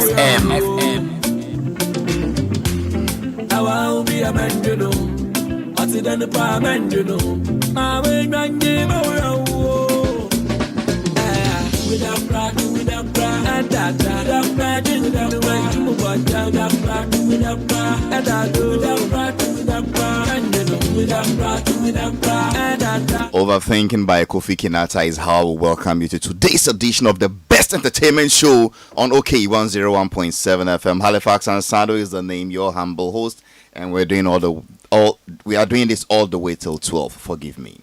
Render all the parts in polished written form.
FM. I'll be a man, you know. What's it done for a man, you know? I will not give a without pride, without pride, without pride, without pride, without pride, without pride. Overthinking by Kofi Kinata is how we welcome you to today's edition of the best entertainment show on OK 101.7 FM. Halifax Ansah-Addo is the name, your humble host, and we are doing this all the way till 12. Forgive me.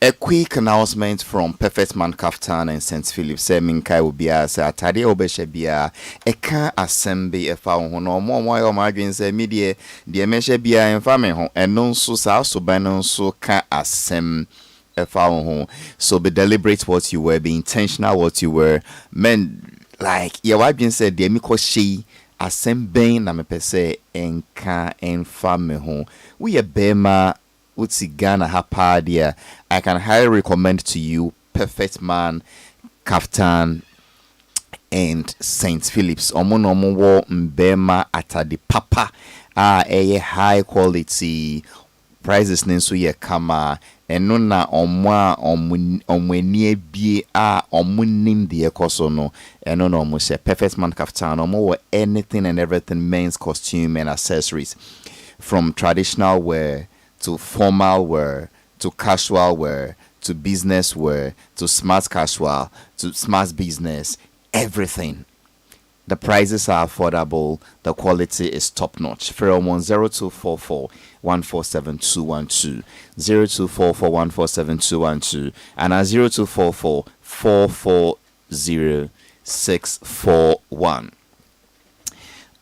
A quick announcement from Perfect Man Kaftan and St. Philip Seminkai will be as a Tadi Obeshabia, a can assembly a found no more of my dreams, a media, the Meshabia and family, and non so so banon so can assemble a found home. So be deliberate what you were, be intentional what you were. Men like your wife being said, the Miko she assembly na me pese and can and family home. We a bema. Ghana Hapadia, I can highly recommend to you Perfect Man, Kaftan, and St. Philip's. Omo wo mbema atadi papa. A high quality prices nenso ye kama. Eno na omweni bie omunim de ekoso no. Eno no omo she Perfect Man Kaftan. Omo wo anything and everything men's costume and accessories, from traditional wear to formal wear, to casual wear, to business wear, to smart casual, to smart business, everything. The prices are affordable, the quality is top notch. From 0244 147212, 0244 147212, and 0244 440 641.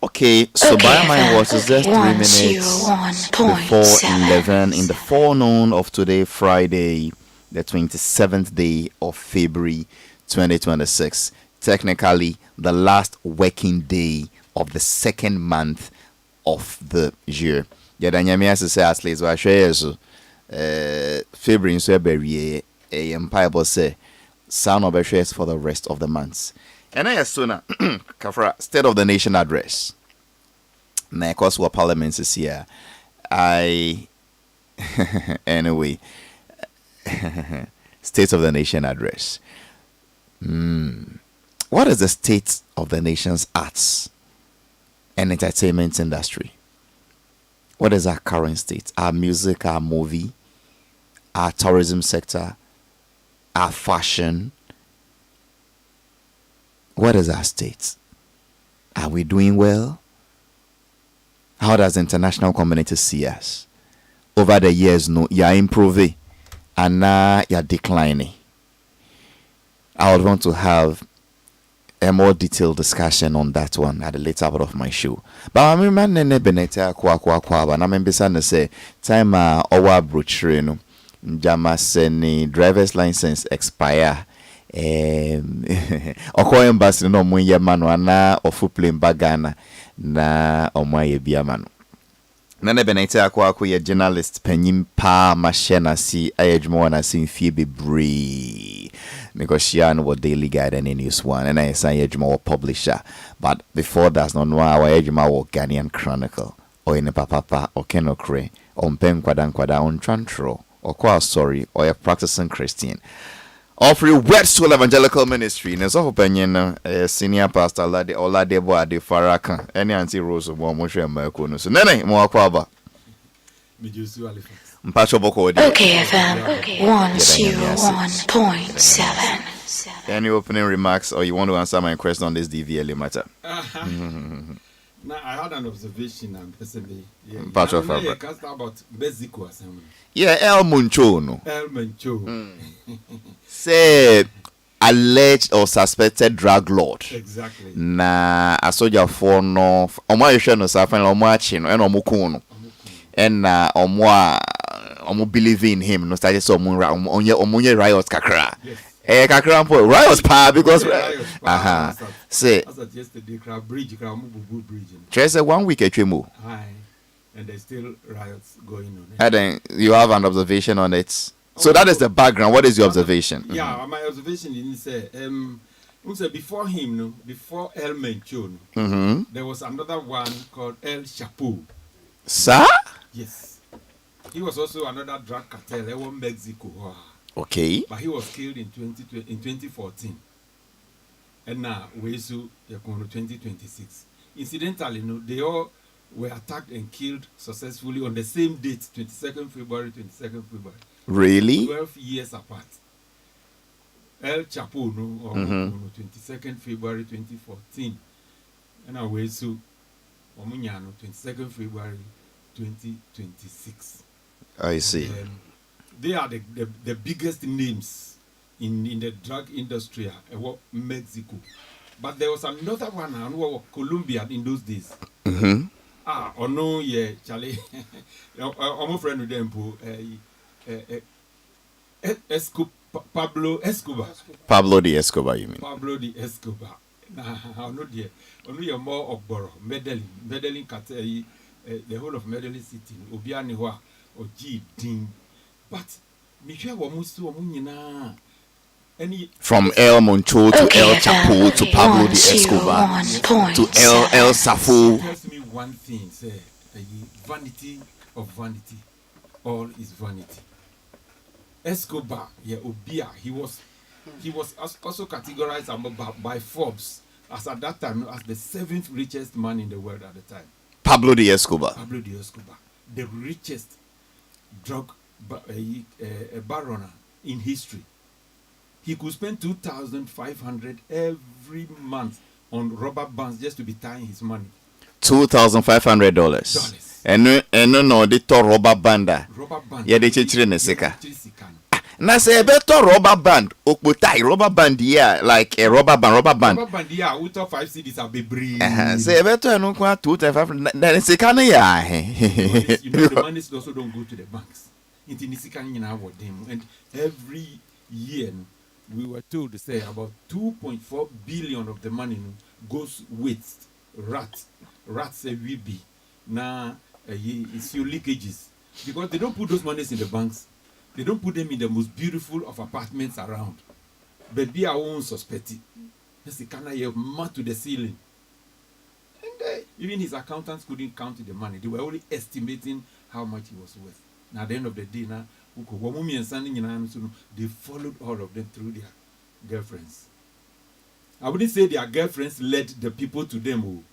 Okay, so by my watch is just 3 minutes before 11 in the forenoon of today, Friday, the 27th day of February 2026. Technically, the last working day of the second month of the year. Yadanyami as say as late as February so be a empire say sound of shares for the rest of the months. And I assume Kafra State of the Nation address. Na cause what parliament is here. Anyway. State of the Nation address. What is the state of the nation's arts and entertainment industry? What is our current state? Our music, our movie, our tourism sector, our fashion. What is our state? Are we doing well? How does the international community see us? Over the years, no, you're improving and now you're declining. I would want to have a more detailed discussion on that one at the later part of my show. But I remember nene benete kwa na membesa ne say time our brochure no njama seni driver's license expire. Oko embassy no mo ye manu ana ofu plane bagana na omo ye bia manu. Nane benete akwa ye journalist penyim pa machine si ayedwuma na si mfie bebre. Negotiation with Daily Guide and News One, and I say Edgemore publisher. But before that's not our Edgemore Ghanaian Chronicle, or in a papa, or Kenokre, or Pen Quadan on Trantro, or Qua Sorry, or a practicing Christian. Offering West Soul Evangelical Ministry, in his opinion, senior pastor Oladebo Ade Faraka, any anti Rose of Moshe Mercuno. So, Nene, more Quaba. Okay, FM 101.7. Any opening remarks, or you want to answer my question on this DVLA matter? Now, I had an observation and personally. About Mexico. Yeah, El Muncho. No. El Muncho. Say alleged or suspected drug lord. Exactly. Na a soldier for no. Omo yeshe no safan omo achi no, and omo kuno. And omo believe in him. No started so omo riots kakra. Yes. Kakra po riots pa because say yesterday bridge bridge. Just 1 week etwemu. And there's still riots going on. And then you have an observation on it. So that is the background. What is your observation? Yeah, my observation is Also, before him, no, before El Mencho, there was another one called El Chapo. Sir? Yes. He was also another drug cartel in Mexico. Okay. But he was killed in 2014. And now we're 2026. Incidentally, they all were attacked and killed successfully on the same date, 22nd February. Really? 12 years apart. El Chapo, 22nd February 2014. And now we're 22nd February 2026. I see. They are the biggest names in the drug industry in Mexico. But there was another one, Colombia in those days. Charlie. I'm a friend with them, Pablo Escobar. Pablo de Escobar, you mean? Pablo de Escobar. I know there. Only a more of Boro, Medellin, the whole of Medellin City, Obianiwa, or G. Ding. But, Michelle Wamusu, from El Moncho to El Chapo to Pablo de Escobar to El Safo. Tells me one thing, say, vanity of vanity, all is vanity. Escobar, Obia, he was also categorized by Forbes as at that time as the 7th richest man in the world at the time. Pablo de Escobar. Pablo de Escobar, the richest drug baron in history. He could spend $2,500 every month on rubber bands just to be tying his money. $2,500. And no, they tore rubber band. Rubber band. Yeah, they change in a second. Now say better rubber band. Okutai rubber band, yeah, like a rubber band. Rubber band, yeah. Out of 5 cities are be breed. Say better no kwa 2,500. Then it's a kind of yeah. The money also don't go to the banks. And every year we were told to say about 2.4 billion of the money goes with rats. Rats say we be now it's your leakages because they don't put those monies in the banks. They don't put them in the most beautiful of apartments around. But they are own suspected. That's the kind of mud to the ceiling. And even his accountants couldn't count the money. They were only estimating how much he was worth. Now at the end of the day, now they followed all of them through their girlfriends. I wouldn't say their girlfriends led the people to them,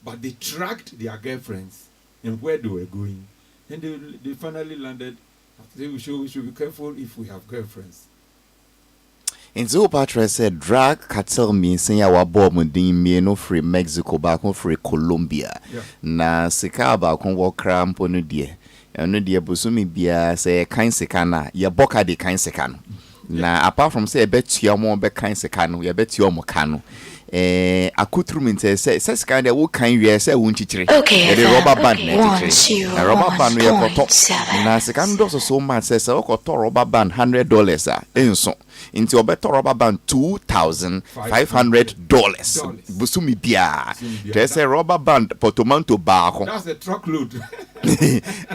but they tracked their girlfriends and where they were going. And they finally landed. We should be careful if we have girlfriends. And so Patra said drug cartel means saying our bomb din no free Mexico back on free Colombia. Na sika ba kon wo kram ponu die. Eno die bosumi bia say kan sika na ye boka de kan sika no. Na apart from say betua mo be kan sika no ye betua mo ka no. Accoutrement say sika de wo kan wie say wo nchichire. The rubber band na nchichire. Na rubber band no ye koto. Na sika no so much say wo koto rubber band $100 enso. Into a better rubber band $2,500. Busumi bia. There's a rubber band potomanto bar. That's a truckload.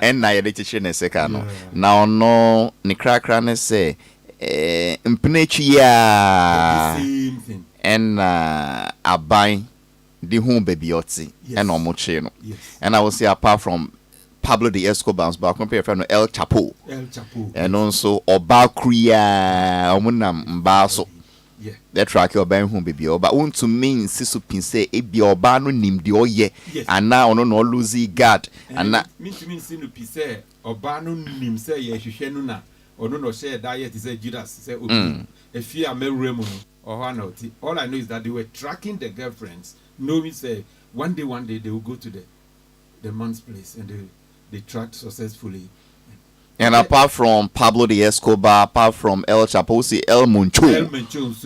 And na yede chiche ne seka no. Now no ni krakra ne say mpenechi ya. Same thing. And abai di hu baby oti and omoche no. And I will say apart from Pablo de Escobar, but compare from El Chapo. And also Oba Kuya Omunam Mbaso. Yeah. That track your band home baby. But want to mean Sisu Pinse, a be Obano nim the oye, and now no losing God. And that means Sinu Pise, Obano nim say Yeshenuna, or no share diet is a Judas, say, if you are Meremu or Hanoti. All I know is that they were tracking the girlfriends, knowing say one day they will go to the man's place and they tracked successfully. And apart from Pablo de Escobar, apart from El Chapo, see El Moncho.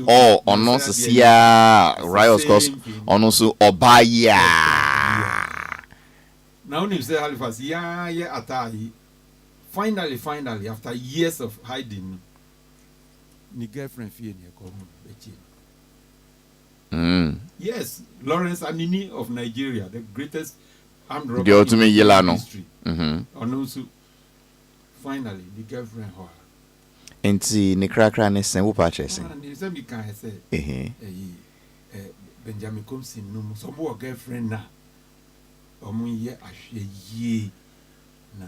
Oh, on also see Rios Cos, on also Obaya. Now you say Halifax, Atai. Finally, after years of hiding, my girlfriend feared me. Yes, Lawrence Anini of Nigeria, the greatest armed robber in history. And also, finally, the girlfriend her. And see, Nikrakra ne sen wo pa chese. And he said, "Me can say, Benjamin comes in no some more girlfriend na omu ye ahwe ye na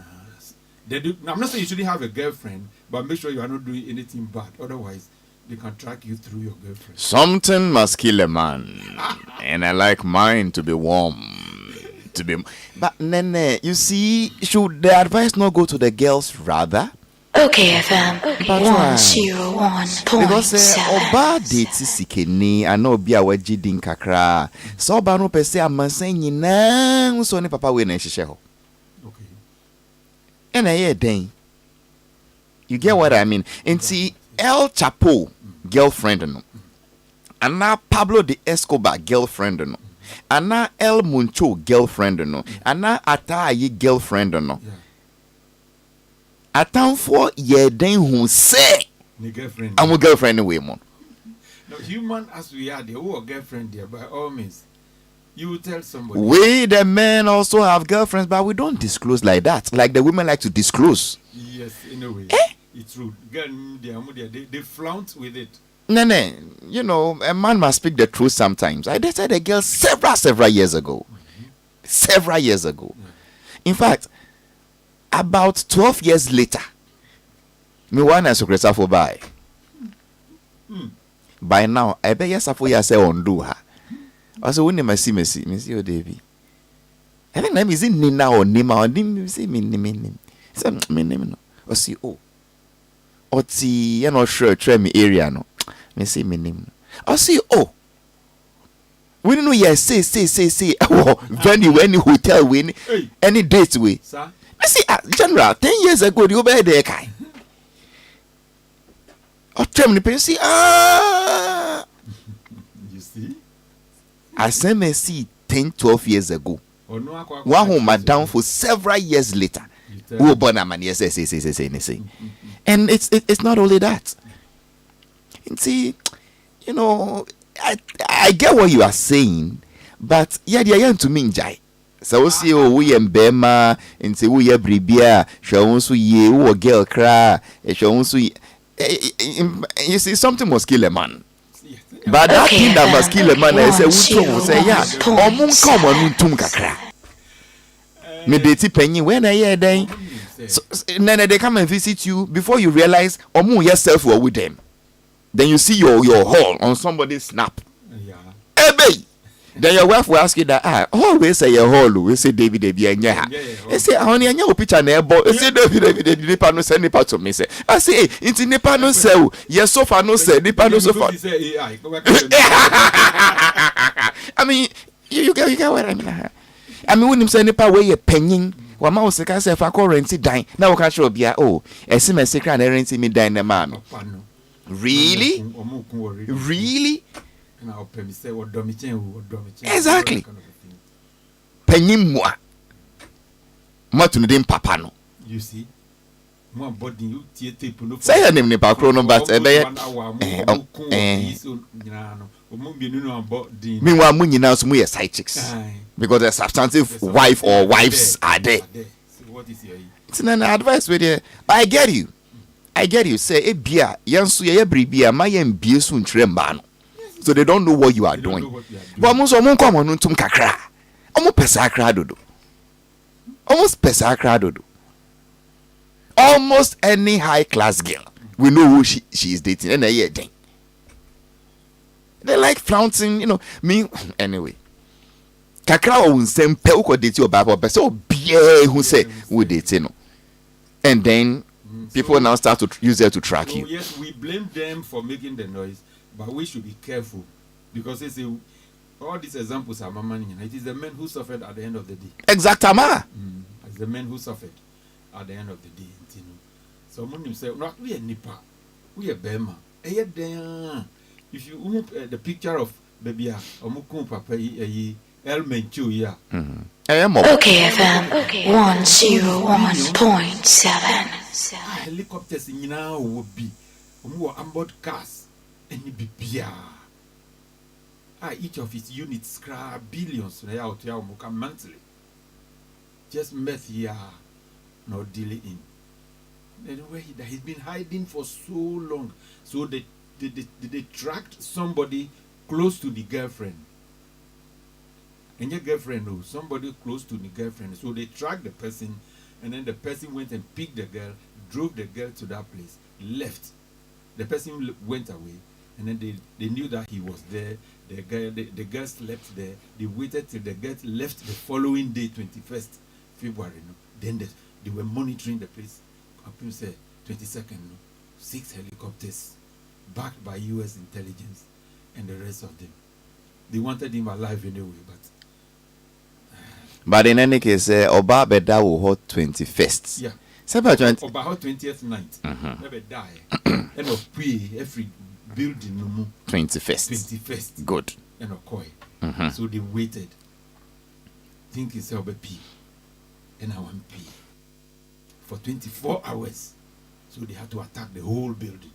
I'm not saying you shouldn't have a girlfriend, but make sure you are not doing anything bad, otherwise they can track you through your girlfriend. Something must kill a man, and I like mine to be warm. But Nene, you see, should the advice not go to the girls rather? Okay, FM 101.7. Because oba date sikeni ana obi a waji din kakra. So oba no pese amansan nyina so ne papa we na hihye ho. Okay. And I den. You get what I mean? Enti El Chapo girlfriend no. Ana Pablo de Escobar girlfriend no. Ana El Muncho girlfriend no. Ana Atayi girlfriend no. Yeah. Atamfo ye den hu say Girlfriend. I'm a girlfriend way mo. No, human as we are, the whole girlfriend there, by all means, you will tell somebody. We the men also have girlfriends, but we don't disclose like that. Like the women like to disclose. Yes, in a way. It's true. Girl, they flaunt with it. Nene, you know, a man must speak the truth sometimes. I dated a girl several years ago. Several years ago. In fact, about 12 years later, me one as secretary for by. By now, I bet yes for you say undo her. Also, when you see me oh Davy. I think name is in Nina or Nima or Nim say me name. Say me name no. Or see oh. Or see you know sure try me area no. Me say me name. Or see oh. We don't know yes say oh venue hotel when any date we. Sir? I see general 10 years ago you be there kai. Or tell me the see You see? I sent me see 10-12 years ago. Or no, One home madam for several years later. Who born a man yes say. And it's not only that. And see, you know, I get what you are saying, but yeah, they are to me jai. So see we embema and say we bribia, show so ye who girl cry, show so you see something must kill a man. But that thing that must kill a man I say we say yeah, omun come on tum kakra. Me date penny when I hear then then they come and visit you before you realize omun yourself were with them. Then you see your hole on somebody's snap. Yeah. Ebe. Then your wife will ask you that always say your hole. We say David anya. I say honey anya o picture na ebo. I say David nipa no send nipa to me say. I say inti nipa no say your sofa no say nipa no sofa. I mean you get what I mean. I mean when him say nipa wey penyin wama o sika say fa ko rent dan na wo ka show bia oh esi me sika na rent me dan na ma no. Really? Really? Exactly. Penyimwa. Matundin papa no. You see? More body you tape no. Say your name nipa kro no but meanwhile mu nyina so mu ye side chicks. Because the substantive wife or wives are there. What is your it's an advice with you. I get you. Say e bia yanso ye bribia ma ye mbie so ntwere mba no. So they don't know what you are doing. But most of them come on tum kakra. Almost pesa dodo. Almost any high class girl, we know who she is dating. And they like flaunting, you know. Me anyway. Kakra won same pe uko date your baba, but so bie who say we dating. And then people now start to use it to track you. Yes, we blame them for making the noise. But we should be careful because they say all these examples are mama. It is the men who suffered at the end of the day. Exactly. It's the men who suffered at the end of the day. You know. So when say, "No, we are nipa, we are bema." If you look at the picture of baby, omukum papa elmenchu ya. Okay, FM 101.7. Helicopters in now will be onboard cars. Any bibia. Each of its units scrap billions out here monthly. Just meth here, no delay in. Anyway, he's been hiding for so long. So they tracked somebody close to the girlfriend. And your girlfriend, no, somebody close to the girlfriend. So they tracked the person, and then the person went and picked the girl, drove the girl to that place, left. The person went away, and then they knew that he was there. The girl slept there. They waited till the girl left the following day, 21st February. No? Then they were monitoring the place. Up to say 22nd, no? 6 helicopters backed by U.S. intelligence and the rest of them. They wanted him alive anyway, but in any case, Oba Beda will hold 21st. Yeah. About 20th night. Never die. And of pay every building no more. 21st. Good. And of koi. So they waited. Think it's over P. And I want P. For 24 hours. So they had to attack the whole building.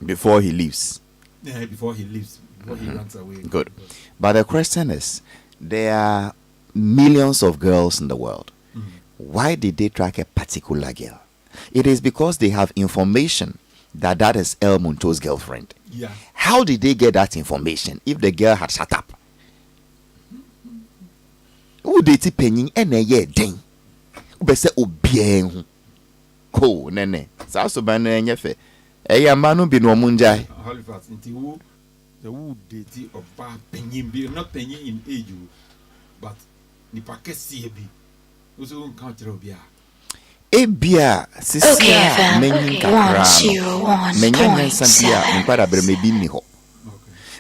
Before he leaves. Yeah, before he leaves. Before he runs away. Good. But the question is, there are millions of girls in the world. Why did they track a particular girl? It is because they have information that is El Munto's girlfriend. Yeah. How did they get that information if the girl had shut up? Who did it penny and a year ding? Ube se obien. Ko nene. Sa so ban enyefe. Eya manu bi no munjai. Halifax into the who date of bar penny be not penny in age, but Nipake bi. Also won't count Robia. Ebia sisia menyin kakra. 101.7 nkwada bre me bi ni ho.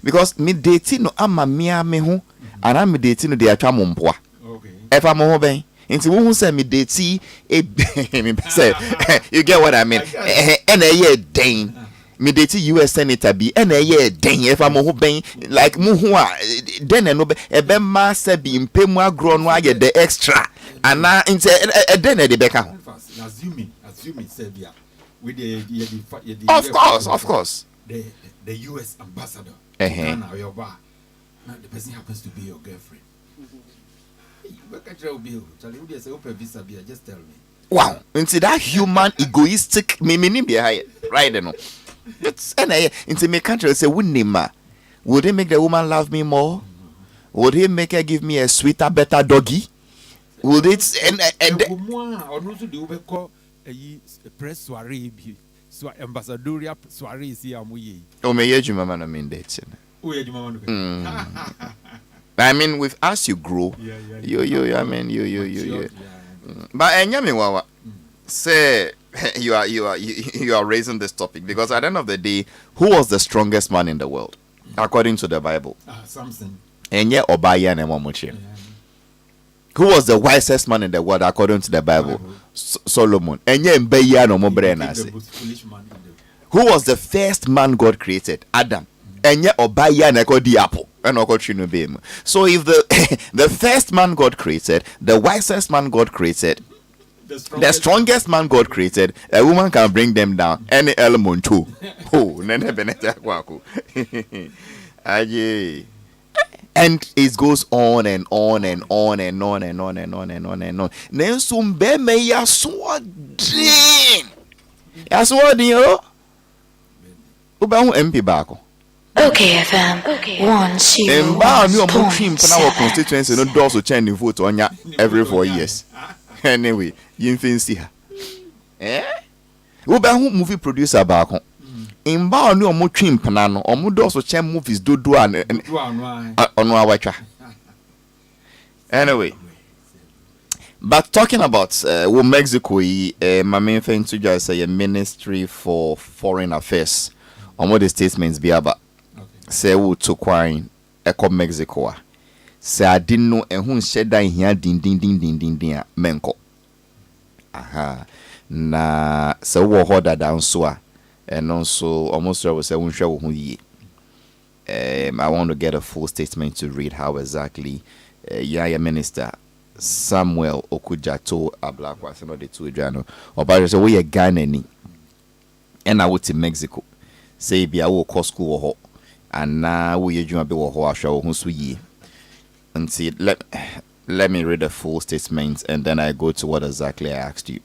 Because me date no ama mia me ho, ana me date no de atwa mompoa. Okay. Efa mo ho ben. Nti wo hu say me date me say you get what I mean. And a den. Me date US senator bi and a den efa mo ho ben like mu ho a den no be ebe ma se bi mpemu agro no aye the extra. Ana nti den e de beka ho. Assuming Serbia with the Of course. The US ambassador. Ghana, now the person happens to be your girlfriend. Just tell me. Wow, into that human egoistic meaning behind right no. It's into my country say would he make the woman love me more? Would he make her give me a sweeter, better doggy? Would it and also the call a press soiree ambassadorial soiree see oh me you mama no mean that. I mean with as you grow, you I mean you. But anyame wawa say you are raising this topic because at the end of the day, who was the strongest man in the world according to the Bible? Samson. Enye Obaya na momochi. Who was the wisest man in the world according to the Bible? Solomon. Enye Mbeya no mobre na se. Who was the first man God created? Adam. Enye Obaya na ko di apple. So if the first man God created, the wisest man God created, the strongest man God created, a woman can bring them down. Any element too. Oh, nene benete kwaku. Aye. And it goes on and on and on and on and on and on and on and on. Then some me ya swordin. Ya swordin yo. Uba hu MP bako. Okay, FM. 101.7 constituency no doors will change the vote on ya every 4 years. Anyway, you fancy her. Uba hu movie producer bako. Imba oni omo twim panano omo doors will change movies do ono awatwa. Anyway, but talking about Mexico, my main thing to just say a ministry for foreign affairs. Omo the statements be about. Say wo to kwine eko Mexico say adin no ehun shedan hia din a menko aha na say wo ho dada nso a eno so almost we say wonhwe wo hu yi I want to get a full statement to read how exactly your minister Samuel Okujato Ablakwa say no the two adwano oba say we Ghana ni and I would to Mexico say bia wo ko school wo ho and now we be until let me read the full statement and then I go to what exactly I asked you.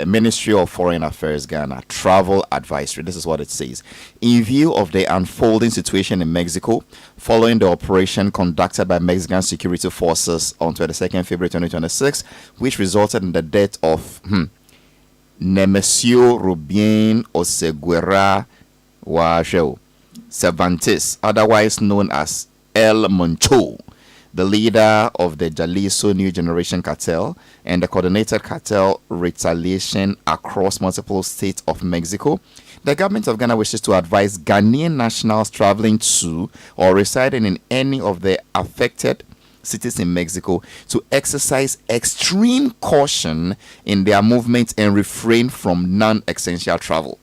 Ministry of Foreign Affairs Ghana travel advisory. This is what it says. In view of the unfolding situation in Mexico following the operation conducted by Mexican security forces on 22nd February 2026, which resulted in the death of Nemesio Rubien Oseguera Wajeo Cervantes, otherwise known as El Moncho, the leader of the Jalisco New Generation Cartel and the coordinated cartel retaliation across multiple states of Mexico. The government of Ghana wishes to advise Ghanaian nationals traveling to or residing in any of the affected cities in Mexico to exercise extreme caution in their movements and refrain from non-essential travel.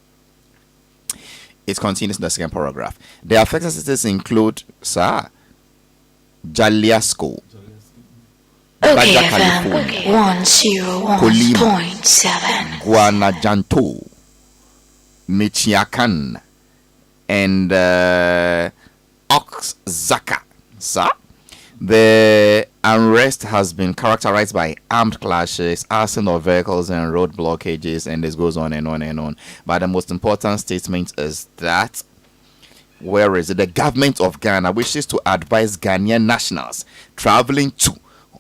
It continues in the second paragraph. The affected cities include Jalisco, Baja OKFM California, 101.7. Guanajuato, Michoacan, and Oaxaca. The unrest has been characterized by armed clashes, arson of vehicles, and road blockages, and this goes on and on and on. But the most important statement is that where is it? The government of Ghana wishes to advise Ghanaian nationals traveling to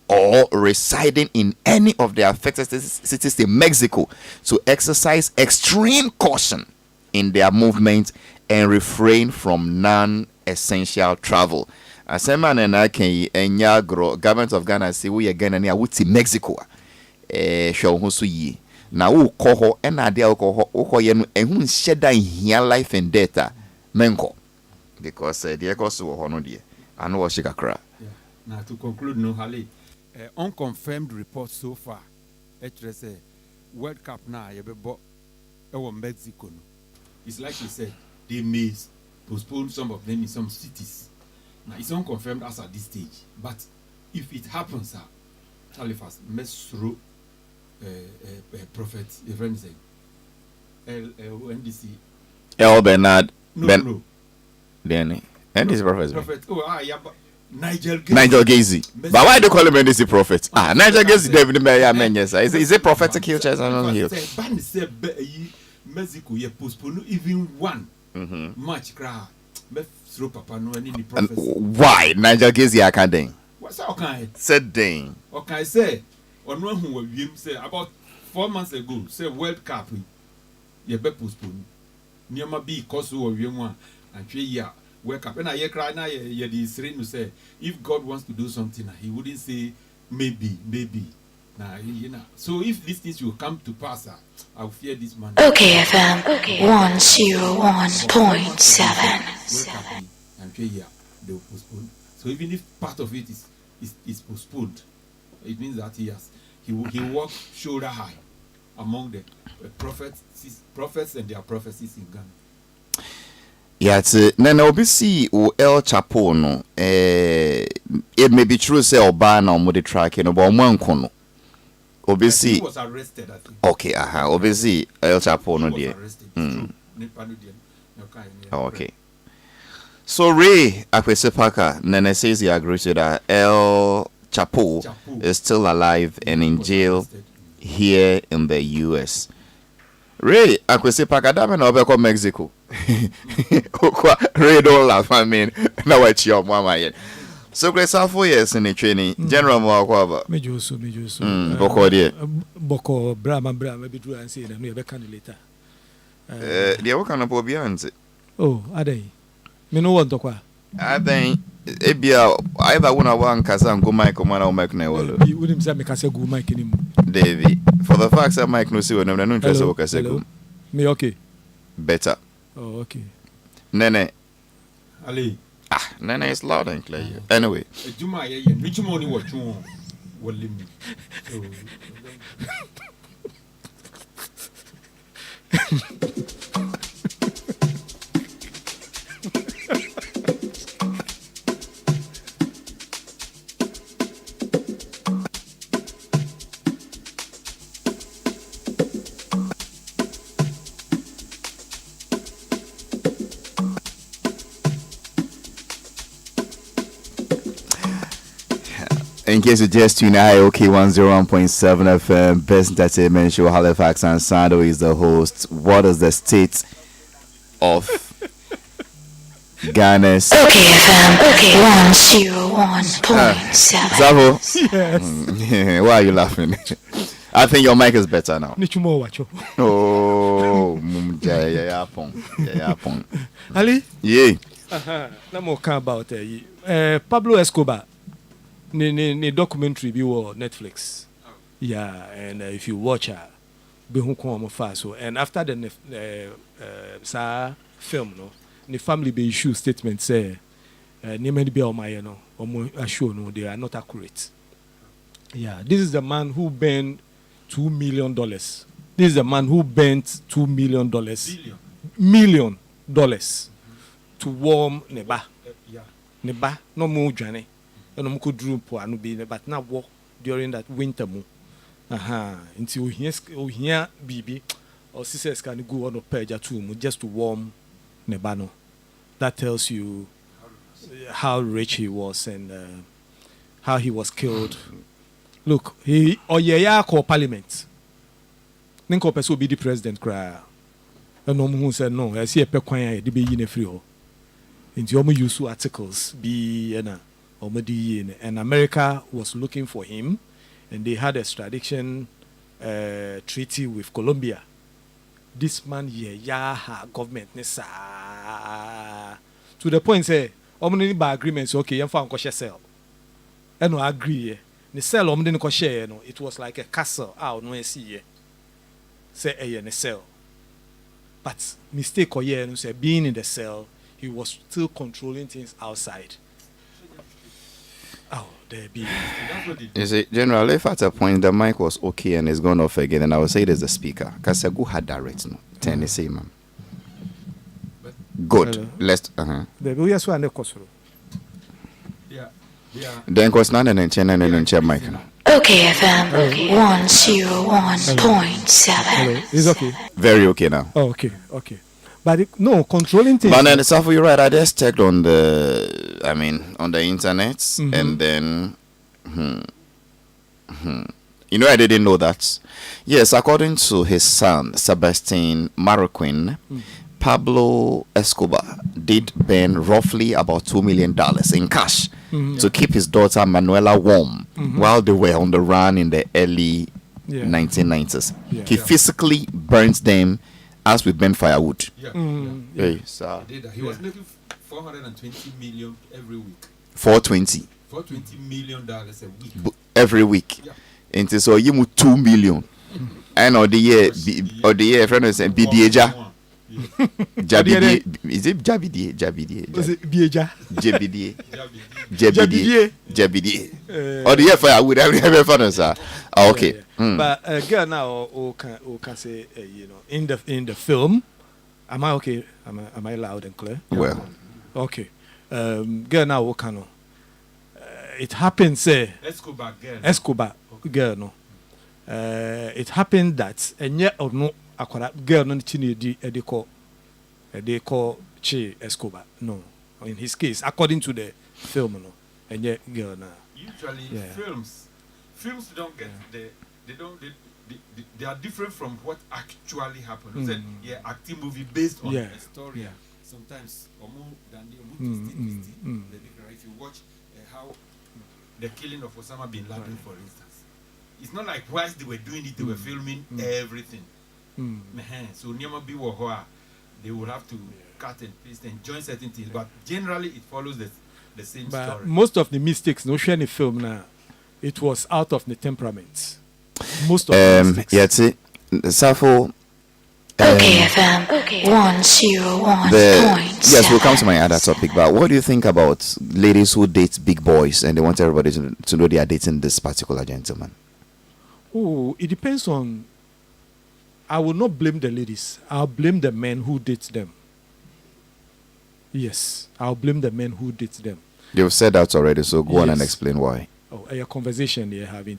or residing in any of the affected cities in Mexico to exercise extreme caution in their movement and refrain from non-essential travel. Asema na kan enya agro government of Ghana say we Ghana ni awuti Mexico hwe ho so yi na wo kɔ hɔ ɛna ade a wo kɔ hɔ wo kɔ ye no ehun hyeda hia life and data menko because the ekos wo hɔ no de anu wo shikakra. Now to conclude, no Hali, unconfirmed reports so far. Say World Cup now yebebo ewo Mexico no. It's like you said, they may postpone some of them in some cities. Now it's unconfirmed as at this stage, but if it happens, Halifax must through prophet, your friend say, NDC. El Bernard. No. Then NDC prophet. Oh, yeah, but Nigel Gazy. But why do you call him NDC prophet? Nigel Gazy, David Meyer, yes. Is it prophetic hill? Ban said Mexico, you postpone even one match crowd. Throw Papa no any prophecy. Why Nigel Gazy Academy? What's that okay? Said Dane. Okay, say on one who will say about 4 months ago, say World Cup, you be postpone. Near my be cause of you one and 3 year World Cup. And I hear cry now, you the to say if God wants to do something, he wouldn't say maybe. Nah, you know. So if these things will come to pass, I'll fear this man. OKFM 101.7. And 3 year they will postpone. So even if part of it is postponed, it means that he walk shoulder high among the prophets and their prophecies in Ghana. Yeah, Nana obisi o El Chapo no. It may be true say Obana or Modi track no, but Mankono. Obisi he was arrested, I think. Okay, obisi El Chapo no dear. Oh, okay. So Ray Akwesepaka Nene says he agrees with that El Chapo is still alive and in jail here in the US. Ray Akwesepaka dame na obeko Mexico. Ray don't laugh, I mean, now what your mama yet. So great 4 years in the training. General Mwakwa. Mejusu. Boko dear. Boko Brahma maybe do and say that we have a candidate. The work on a beyond. Oh, are they? Me no want to qua. I think Ebia either one casa and go Mike or man or Mike Neville. You wouldn't say me casa go Mike anymore. Davy. For the facts that Mike no see when I'm not hello. Me okay. Better. Oh, okay. Nene. Ali. Nene is loud and clear. Anyway. Juma which money what you want? Will limit. In case you just tune in, OK 101.7 FM, Best Entertainment Show. Halifax Ansah-Addo is the host. What is the state of Ghana's? OK FM. OK 101.7. Zavo, Yes. why are you laughing? I think your mic is better now. Nichumo wacho. Oh, yeah. Ali, Yeah. na mo kan about Pablo Escobar. Ni documentary be on Netflix. Yeah, and if you watch her, be who come so. And after the film, no, the family be issue statement say, "Nimeni be on my no, assure no, they are not accurate." Yeah, this is the man who burned $2 million. This is the man who burnt $2 million. Million dollars to warm Neba. Neba, no more journey. No could drew po anu be but now walk during that winter mo. Until we hear BB or sisters can go on a page or two just to warm Nebano. That tells you how rich he was and how he was killed. Look, he call parliament. Ninko peso be the president cry. And no who said no, I see a pequan de be in a free ho. Into your use articles be and America was looking for him, and they had a extradition treaty with Colombia. This man government to the point say by agreements okay you found koshe sell and no agree the sell koshe no it was like a castle no see say a sell but mistake say being in the cell he was still controlling things outside. Oh, there be. You see, General, if at a point the mic was okay and it's gone off again, then I would say it is the speaker. Because I go had direct no. Tennessee, man. Good. Let's. There be yes one kosoro. Yeah. Then cause none and China and check mic. OK FM 101.7. Hello, it's okay. Very okay now. Oh, okay. But no controlling things. But then Safo, you're right. I just checked on the internet, and then, you know, I didn't know that. Yes, according to his son Sebastian Marroquin, Pablo Escobar did burn roughly about $2 million in cash to keep his daughter Manuela warm while they were on the run in the early 1990s. Yeah. He physically burns them as we burn firewood. Hey, sir. He was making $420 million every week. 420 $420 million a week. every week. Yeah. And so you move 2 million. And or the year friend is BDA. Jabidi, is it Jabidi? Was it Bieja? Jabidi. Or the year firewood every friend, sir. Okay. But girl now can say in the film, am I okay? Am I loud and clear? Well. Okay. Girl now can it happened say Escobar girl no. It happened that and yet or no akwara girl no chini they call Che Escobar. No. In his case, according to the film no. And yet girl now. Usually films don't get they are different from what actually happened. Acting movie based on a story. Yeah. Sometimes or more than the if you watch how the killing of Osama bin Laden, for instance, it's not like whilst they were doing it, they were filming everything. So they would have to cut and paste and join certain things, but generally it follows the same story. Most of the mistakes, no share any film now, it was out of the temperament. Most of the mistakes. Yeah, see, Safo. OK FM 101.7. Yes, we'll come to my other topic, but what do you think about ladies who date big boys and they want everybody to know they are dating this particular gentleman? Oh, it depends on. I will not blame the ladies. I'll blame the men who date them. Yes, I'll blame the men who date them. You've said that already, so go on and explain why. Oh, a conversation you're having.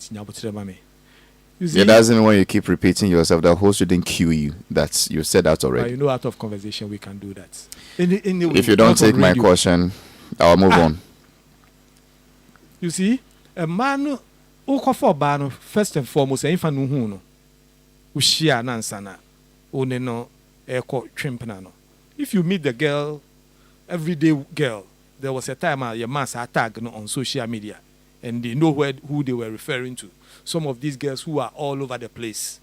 Yeah, that's even when you keep repeating yourself. The host shouldn't cue you. That's you said that already. You know, out of conversation we can do that. Anyway, if you don't take my question, I'll move on. You see, a man who call for ban first and foremost, if I know who no, who share nansana, one no, echo trimpano. If you meet the girl, everyday girl, there was a time your man attack on social media, and they know who they were referring to. Some of these girls who are all over the place.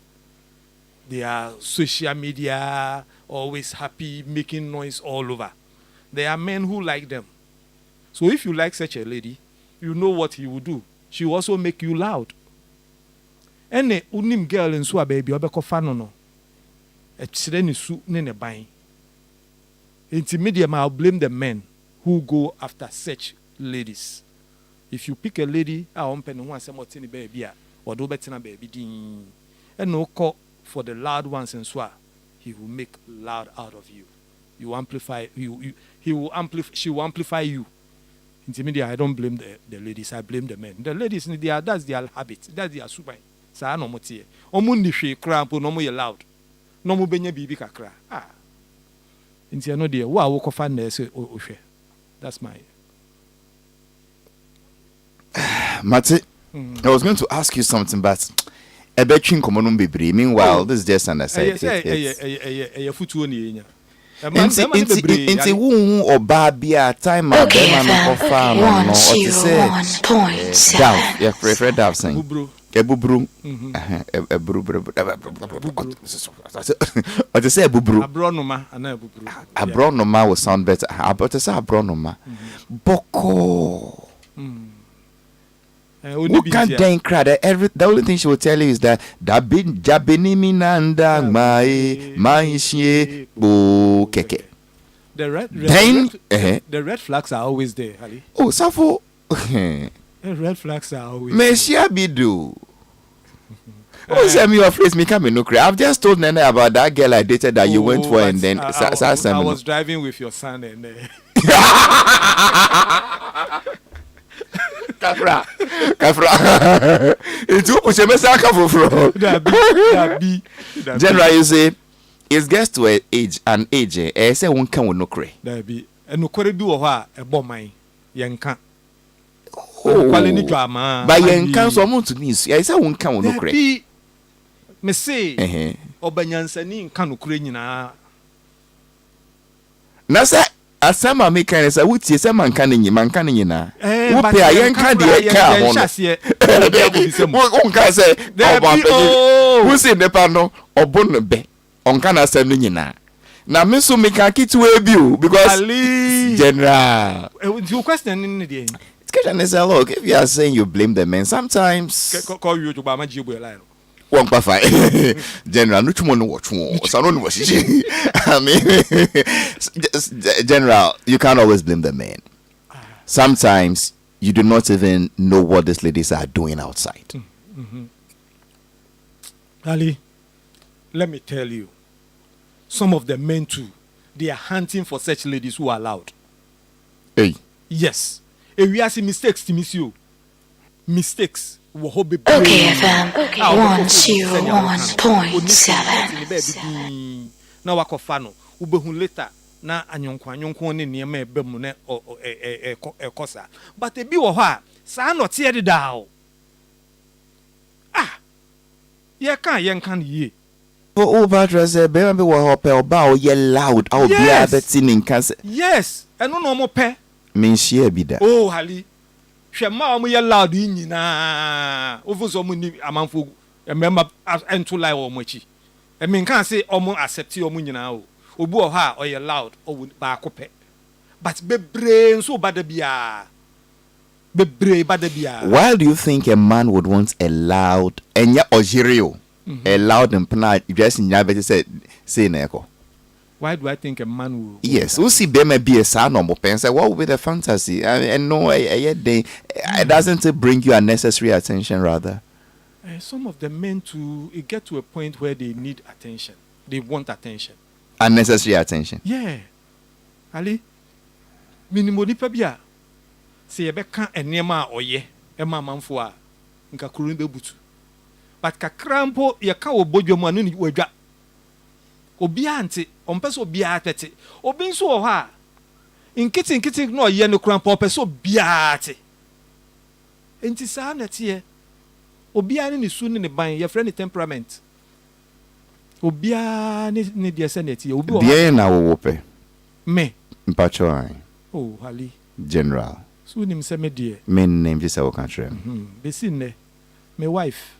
They are social media, always happy, making noise all over. There are men who like them. So if you like such a lady, you know what he will do. She will also make you loud. Any unim girl in Swa baby, obeko fanono. A chireni su nene buying. Intermediate, I'll blame the men who go after such ladies. If you pick a lady, I won't pay no one some tiny baby or do better baby ding. And no call for the loud ones in Swa, he will make loud out of you. You amplify she will amplify you. Intermediate, I don't blame the ladies, I blame the men. The ladies that's their habit, that's their super. Sa no motie. Omundi hwe kra mpo no mo ye loud. No mo benya bibi kakra. Ah. Inti no de wa wo kofa na ese ohwe. That's my Mate, I was going to ask you something, but a between common bebre. Meanwhile, this is just an aside. Futuo ni enya. Inti wu oba bia time a be man ko fa no o ti say Dav, yeah, prefer Dav saying Bubru. Ebubru o ti say ebubru Abronoma ana ebubru. Abronoma will sound better. But to say abronoma boko who can't then cry that the only thing she will tell you is that jabini minanda my she bo keke. The red flags are always there, Ali. Oh, Safo. The red flags are always Me she abidu. Oh, say me your face me come no cry. I've just told Nene about that girl I dated that you went for and then I was driving with your son and Kafra. It's who push me say kafro. That General, you say it gets to an age. Say one can no cry. That be and no kore bi wo ho a ebo man yenka. Oh, kwale ni dwama. But yenka so mo to me. I say one can no cry. Me say obanyansani nka no kure nyina. Na say asama me kan say wutie say man kan nyina. Wo pe ayenka de ka ho no. Won kan say who say nepa no obon no be. On can asem no nyina. Na me so me kan kitu ebi because Ali. General. Your question in the end. Question is look, if you are saying you blame the men sometimes Call you to Bama Jibu line. one pa fine. General no chumo no watch one. So no no I mean General, you can't always blame the men. Sometimes you do not even know what these ladies are doing outside. Ali, let me tell you, some of the men too, they are hunting for such ladies who are loud. Hey. Yes. If we are seeing mistakes to miss you, mistakes. Okay, FM 101.7. Na wakofano ubehun later na anyonko ne niema ebemu ne ekosa but ebi wo ho a saa no tie de dawo ye kan ye Oh, Patrick, baby, we hope about ye loud. I'll be at the tin cancer. Yes, and no more pe. Mean she be that. Oh, Hali. Shema mu ye loud nyina. Ofu so mu ni amanfo. Remember entu lie o mochi. E mean can say omo accept o mu nyina o. Obu o ha o ye loud o ba akopɛ. But bebre nso bada bia. Bebre bada bia. Why do you think a man would want a loud enya ojirio? A loud and penal just in Yabet said, say Neko. Why do I think a man will? Yes, we'll see Bema be a son or pen. Say, what will be the fantasy? And no, it doesn't bring you unnecessary attention, rather. Some of the men too, it get to a point where they need attention. They want attention. Unnecessary attention. Yeah. Ali, minimum pabia. Say a beka and nema or ye, a mamma for nka kurumbe butu. But kakrampo ya ka obojo mu anu ni wadwa obi ante ompeso obi atete obi nso wo ha nkiti no ye no krampo opeso obi ate enti saa na tie obia ne su ne ban your friend temperament obia ne de se na tie obi Deɛ na wo pe. me Mpacho ai. oh hali General. so nim se me de Men name just say country. besi ne my wife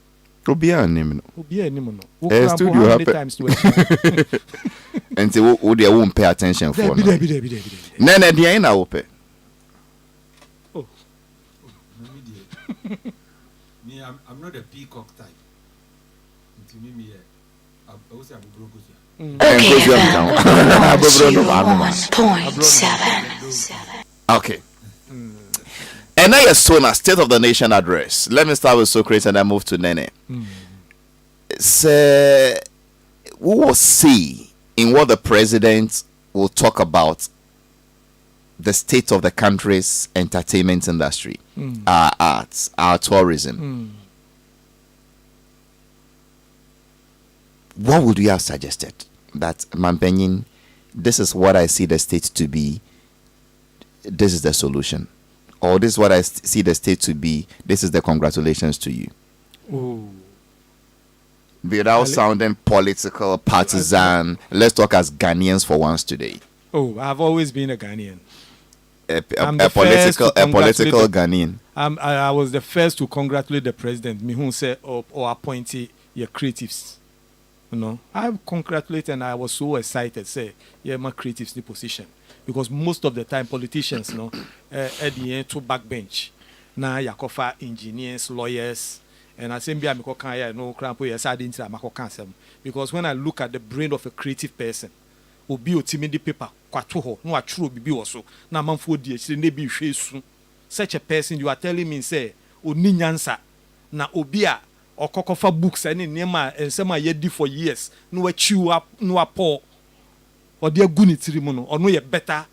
Obia name no. obia nim no wo Studio how many happen. times to Enti wo de won't pay attention for be no. there. Nene deɛ na wo pe. Me, I'm not a peacock type. To me, I was a broke. Okay, Because you have FM. town. 101.7. Okay. And now you're soon a State of the Nation address. Let me start with Socrates and then move to Nene. So, we will see in what the president will talk about the state of the country's entertainment industry, our arts, our tourism. What would you have suggested? That, Mampenyin, this is what I see the state to be, this is the solution. Or this is what I see the state to be, this is the congratulations to you. oh Without sounding political, partisan, let's talk as Ghanaians for once today. oh I've always been a Ghanaian. I'm A the first to political congratulate Ghanaian. I was the first to congratulate the president. Me who said or appointee your creatives. You know, I congratulate and I was so excited. Say, yeah, my creatives the position because most of the time politicians, you know, at the end to backbench. Now yakofa engineers, lawyers, and I say, "Be I no crampo yes I didn't cancel because when I look at the brain of a creative person, obi otimidi paper kwato ho no atworo bibi wo so na manfo di akire ne bi hwe su such a person you are telling me say oni nyansa na obi a okokofa books and nema ensem a yedi for years no wachiu up no apo odi agu ni tiri mu no ono ye better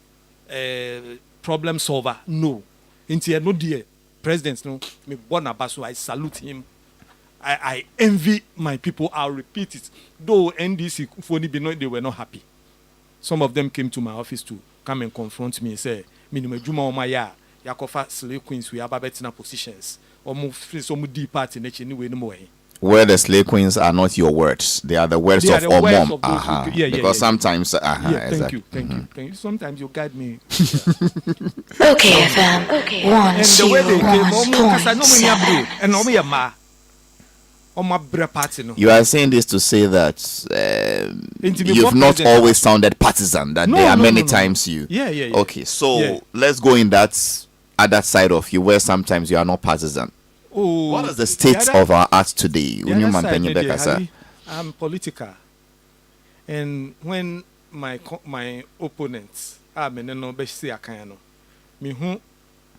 problem solver no nti no die president no me bona baso I salute him. I envy my people. I'll repeat it. Though NDC phone be no they were not happy. Some of them came to my office to come and confront me and say, "Minimum Juma Omaya, Yakofa slave queens, we have better positions. Almost some deep part in each anyway no more." Where the slave queens are not your words, they are the words They are of the words Omom. of those who- yeah, Because sometimes, Yeah, exactly. thank you. Sometimes you guide me. Okay, FM. And the way they came, because I know me 101.7. and no me ma. On my bre party no. You are saying this to say that Intimate you've not president. always sounded partisan, that No, there are no, many no, no. times you. Yeah. Okay, so Yeah. let's go in that other side of you where sometimes you are not partisan. Oh, What is the state other- of our arts today? the When you other man side, penny Nede, back, sir. Hali, I'm political, and when my opponents me no be say akan no me hu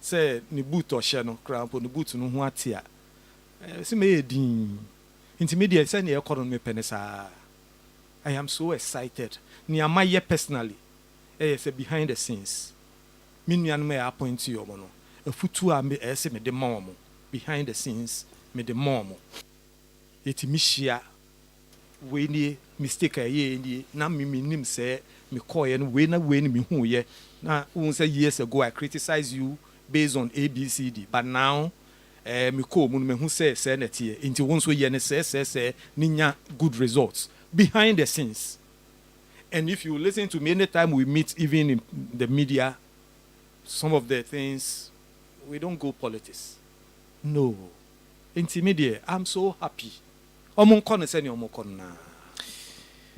say ni boot ohye no krampo ni boot no hu atia se me edin intermediate say na ekoro me penisa. I am so excited ni amaye personally say behind the scenes me nuan me appoint you no afutu a me say me de ma behind the scenes me de ma yeti mihia we ni mistake aye ni na me nim say me call ye no we ni me hu ye na won say years ago I criticize you based on ABCD but now me call mu me hu say na tie nti won so ye ne say ninya good results behind the scenes. And if you listen to me anytime we meet even in the media, some of the things we don't go politics. No. Intermediate, I'm so happy.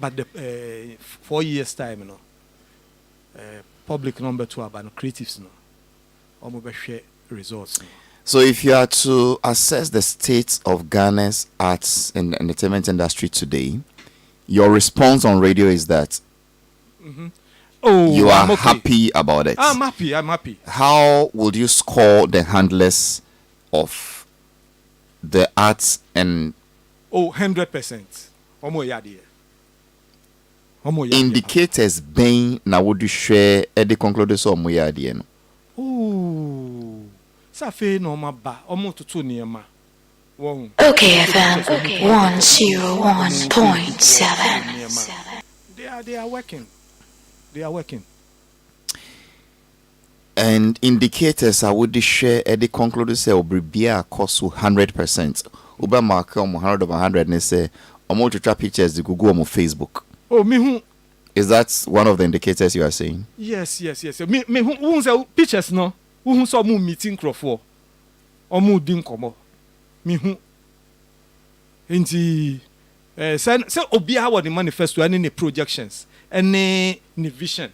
But the 4 years time, you know, public number 2 about creatives, no, share results. No. So if you are to assess the state of Ghana's arts and entertainment industry today, your response on radio is that Oh, you are I'm okay. happy about it. I'm happy. How would you score the handlers of the arts and Oh, 100%. indicators being na would you share at the conclude so no? Oh, Safe no maba, tutu niema. Wong. Okay, FM. 101.7. They are working. And indicators I would share the conclude say obribia cost 100%. Uba mark 100 of 100 and say omo to trap pictures the Google on Facebook. Oh, me who? Is that one of the indicators you are saying? Yes. Me who say pictures no? Who saw mu meeting crofo? Omo din komo. Me who? Inti say obi how the manifesto any projections any vision.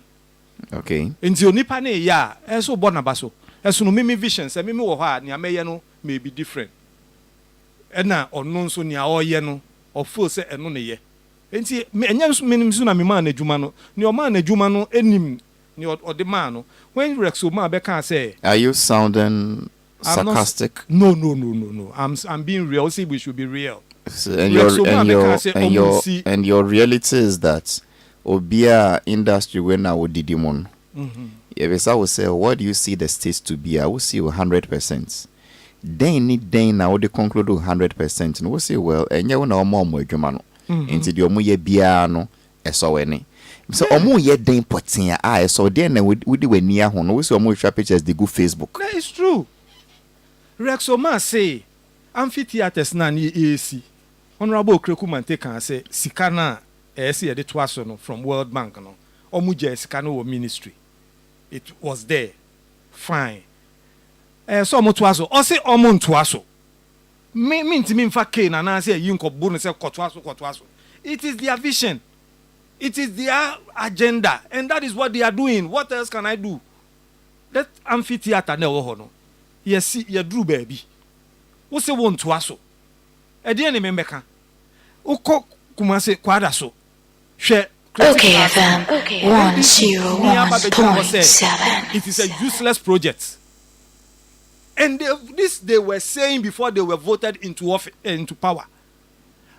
Okay. Nti onipa na ya eso bo na baso eso no me vision say me wo ha ne ameye no may be different na ono nso ne aoye no ofo say eno ne ye nti enya nso menim so na me ma na adwuma no ne o ma na adwuma no enim ne o de ma no when Rexo ma be can say Are you sounding sarcastic? No. I'm being real. See, we should be real. So, and your reality is that Obia industry when I would didimon. Yes, I would say, what do you see the states to be? I will see 100%. Then now they conclude 100%. And we'll say, well, and you know more jumano. Into the omu ye biano, so any. So omu ye den potin I so then we do near home. We see omu share pictures the good Facebook. That is true. Rexoma say amphitheaters na ni AC. Honorable Krekuman can say Sikana AC the twaso no from World Bank no. Omu je Sikana wo ministry. It was there. Fine. So omu twaso. O say omu twaso. Me ntimi mfa K na na say yin ko bu no say kotwaso. It is their vision. It is their agenda and that is what they are doing. What else can I do? That amphitheater na wo ho no. Yes, you drew baby. What's a one to us? A dear name meka. Uko kumase kwadaso. Share. Okay, FM 101.7. It is a useless project. And they were saying before they were voted into office, into power.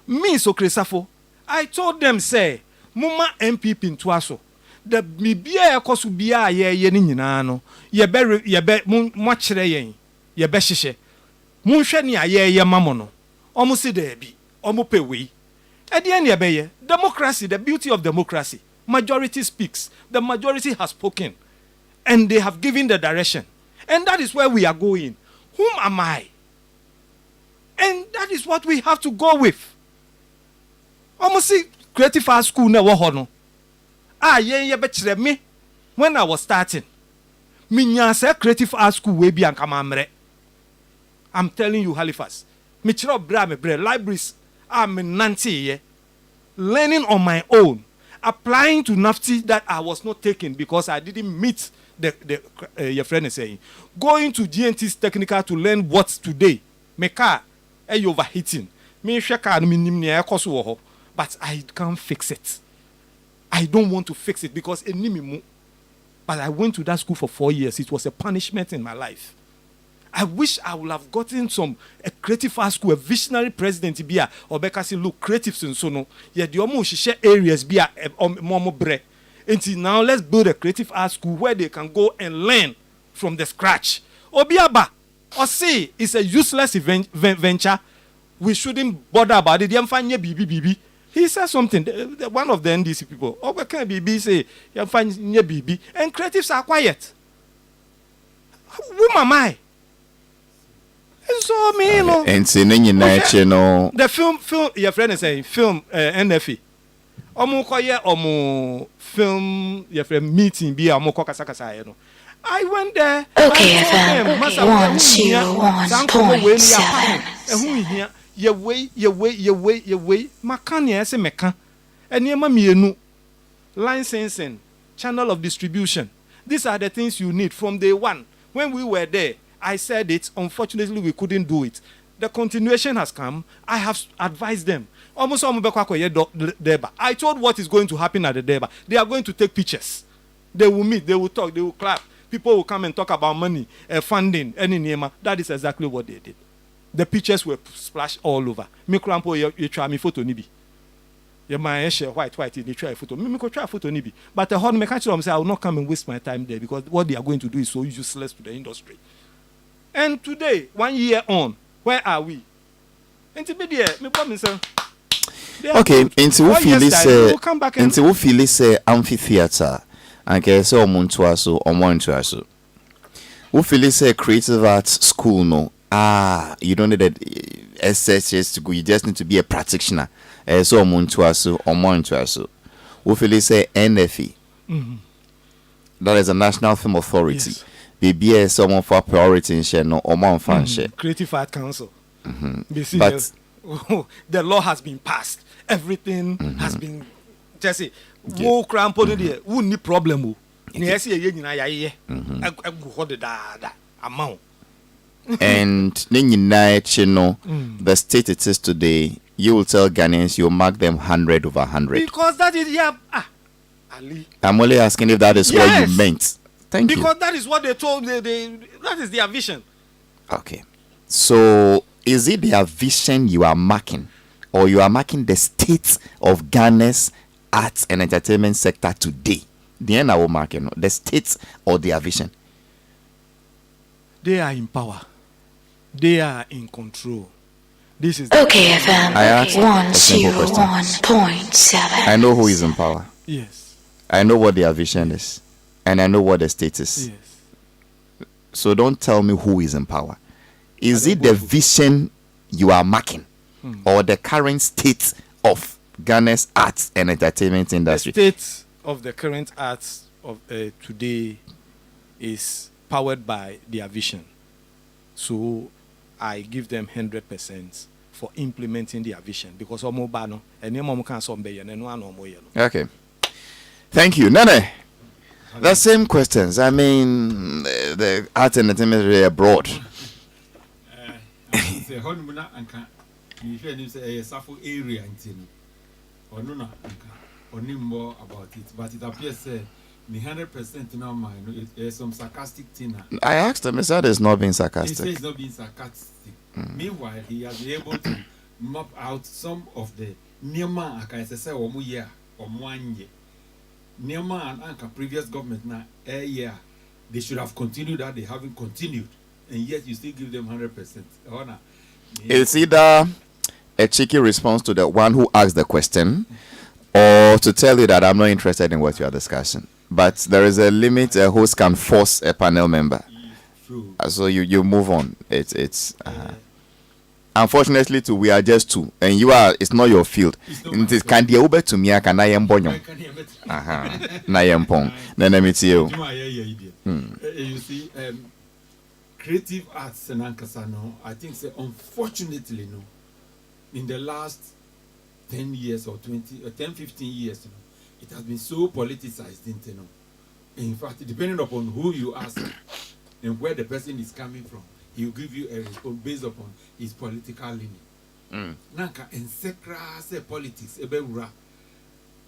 Me so Cresafo, I told them say, Muma MPP into aso. The bibia ekosu bia ye ni nyina no ye be mo kire yen ye be hihye mo hwe ne ye mamo no omo si da bi omo pewe e de ne be ye democracy. The beauty of democracy, majority speaks, the majority has spoken and they have given the direction, and that is where we are going. Whom am I? And that is what we have to go with. Omo si creative art school na wo ho no ye be me when I was starting. Me nya creative art school we bi anka mamre. I'm telling you, Halifax. Me chiro bra me bre libraries I'm nanti learning on my own, applying to NAFTI that I was not taking because I didn't meet your friend is saying. Going to GNT's technical to learn what today. Me car overheating. Me hwe car no minim ne ekoso wo ho, but I can't fix it. I don't want to fix it because enimimu. But I went to that school for 4 years. It was a punishment in my life. I wish I would have gotten a creative art school, a visionary president bia or because look creatives and so no. Yeah, the almost share areas bia momo bre. Until now, let's build a creative art school where they can go and learn from the scratch. Obiaba or say it's a useless venture. We shouldn't bother about it. BB. He said something. One of the NDC people, can BB say, you find BB, and creatives are quiet. Who am I? So me, you know. And saying in national. The film. Your friend is saying film NFE. Omo film. Your friend meeting be omo kasa you know. I went there. Okay, FM 101.7. Your way. Makania se meka. Eniema mienu. Licensing, channel of distribution. These are the things you need from day one. When we were there, I said it. Unfortunately, we couldn't do it. The continuation has come. I have advised them. Almost I told what is going to happen at the Deba. They are going to take pictures. They will meet. They will talk. They will clap. People will come and talk about money, funding, any name. That is exactly what they did. The pictures were splashed all over. Me crampo you try me photo nibi. Your my white they try a photo. Me could try a photo nibi. But the hard mechanic say I will not come and waste my time there because what they are going to do is so useless to the industry. And today, 1 year on, where are we? Okay, until we feel this amphitheater and so omuntu aso. Who feel say creative arts school no? You don't need a SSS to go. You just need to be a practitioner. So omuntu aso, omuntu aso. Who feel say NFE? That is a National Film Authority. Yes. BBS someone for priority in share no omo fan share. Creative Art Council. Be But serious. The law has been passed. Everything has been just say wo crampo no there wo ni problem o. Ni ese ye nyina ya ye. Egu ho de da amount. and the state it is today, you will tell Ghanaians you'll mark them 100 over 100. Because that is Ali. I'm only asking if that is what Yes. you meant. Thank you. Because that is what they told that is their vision. Okay. So is it their vision you are marking, or you are marking the state of Ghana's arts and entertainment sector today? The end I will mark, the state or their vision. They are in power. They are in control. This is Okay, FM I asked a simple question. 101.7. I know who is in power. yes. I know what their vision is, and I know what the state is. Yes. So don't tell me who is in power. Is it the vision you are marking, or the current state of Ghana's arts and entertainment The industry? state of the current arts of today is powered by their vision. So I give them 100% for implementing their vision because omo ba no ene mo kan so mbe ye no ano mo ye no. Okay. Thank you. Nene, the same questions. I mean, the art and entertainment are abroad. Say honmuna anka you hear him say a safo area ntino ono na anka oni more about it, but it appears say the 100% now mind there's some sarcastic thing. I asked him, he said it's not being He says sarcastic. it's not being sarcastic. Meanwhile, he has been able to map out some of the Nema aka say omu year or 1 year. Nema and Anka previous government now a year they should have continued that they haven't continued, and yet you still give them 100%. Honor. It's either a cheeky response to the one who asked the question, or to tell you that I'm not interested in what you are discussing. But there is a limit a host can force a panel member. True. So you move on. It's unfortunately too, we are just two, and it's not your field. It's not It my is field. candy over to me. Can I am Why bonyo? can't you admit- Na yempong. Then let me tell you. Juma, yeah, idiot. You see, creative arts and Ankasa, no, I think, say, unfortunately, no, in the last 10 years or 20, or 10, 15 years, you know, it has been so politicized, didn't you know? In fact, depending upon who you ask and where the person is coming from, he will give you a response based upon his political leaning. Nanka, and secra, say politics, ebewura.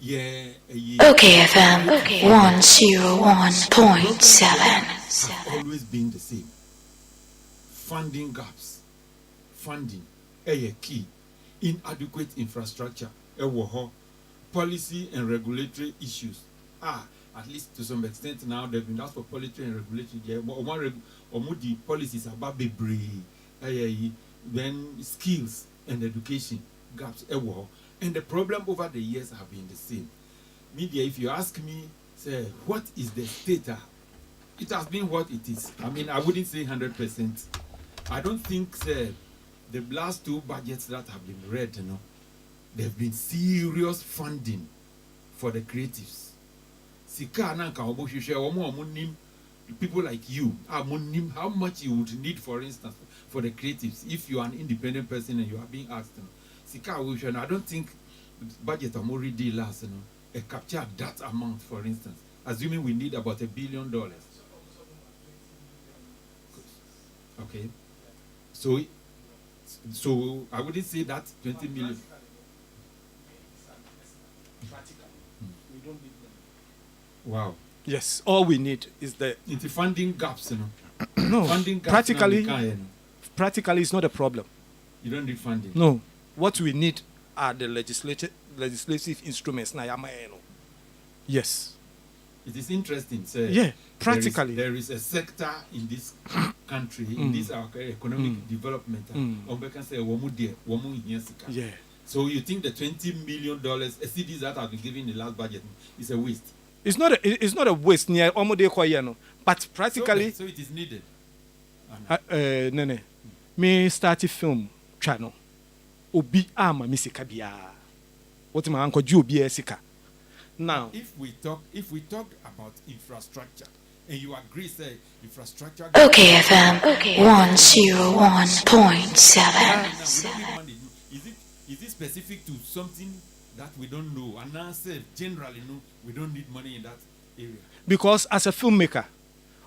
Yeah, Okay, FM 101.7. have always been the same. Funding gaps, funding, key, inadequate infrastructure, policy and regulatory issues. At least to some extent now they've been asked for policy and regulatory. The policies about then skills and education gaps, and the problem over the years have been the same. Media, if you ask me, say what is the state? It has been what it is. I mean, I wouldn't say 100%. I don't think the last 2 budgets that have been read, you know, there have been serious funding for the creatives. Sika nanka omo hwehwe omo nim people like you, how much you would need, for instance, for the creatives if you are an independent person and you are being asked. Sika hwehwe, I don't think budget omo already last, you know, capture that amount, for instance, assuming we need about $1 billion. Okay, so I wouldn't say that 20 million. Wow. Yes. All we need is the Into funding gaps, you know. no. Funding gaps. Practically, now we can't, you know. practically, it's not a problem. You don't need funding. No. What we need are the legislative instruments. Yes. It is interesting, sir. Yeah. Practically. There is a sector in this country, in this our economic development. We can say, Yeah. so you think the $20 million CDs that have been given in the last budget is a waste? It's not a waste near almost but practically So it is needed. Nene, me start film channel. Obi ama mi sika biya. What my uncle Joe biya sika. Now, If we talk about infrastructure, and you agree, say infrastructure. Okay FM 101.7. Now, we don't need money. Is it specific to something that we don't know? And now say generally, no, we don't need money in that area. because as a filmmaker,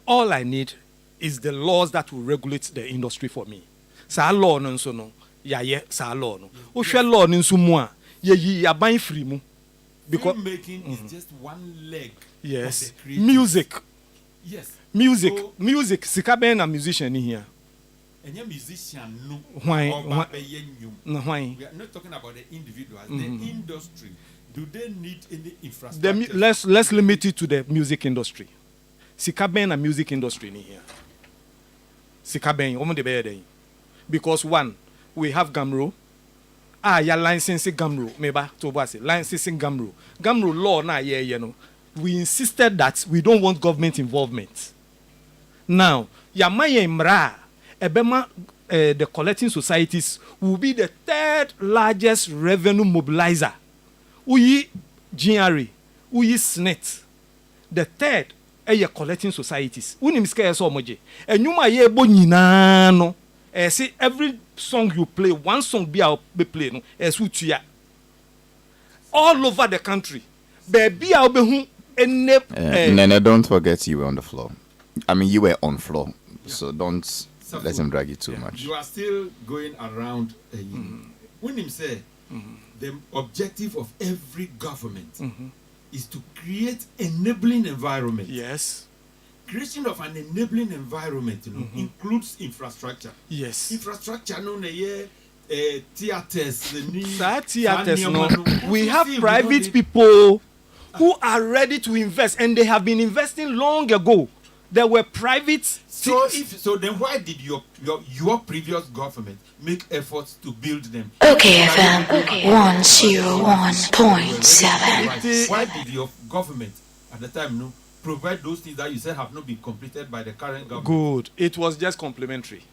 all I need is the laws that will regulate the industry for me. Sa law no so no, ya sa law no. O hwe law no so mu a, ye aban free mu. Because Filmmaking is just one leg yes, of the creative. music, Yes. So, music. Sika ben na musician in here. and your musician no. Why- or why- babe yenyum. No why? We are not talking about the individuals, the industry. Do they need any The, infrastructure? let's limit it to the music industry. Sika ben na music industry in here. Sika ben omo de be dey. Because one, we have Gamro. Ya licensing Gamro. Meba to say licensing Gamro. Gamro law na ye no. We insisted that we don't want government involvement. Now, Yamaye Mra, Ebema, the collecting societies will be the third largest revenue mobilizer. Uyi GRA, Uyi SNET, the third collecting societies. Unim scare so much. And you ma ye bo nyina no. See every song you play, one song be play no. Esutuya. All over the country. Baby I'll be who Nene, don't forget you were on the floor. I mean, you were on floor, so don't let him drag you too much. You are still going around. When him say the objective of every government is to create enabling environment. Yes. Creation of an enabling environment, includes infrastructure. Yes. Infrastructure no na ye theaters, Theaters, no. We have private people who are ready to invest, and they have been investing long ago. There were private. So then why did your previous government make efforts to build them? Okay FM 101.7. Why did your government at the time provide those things that you said have not been completed by the current government? Good. It was just complimentary.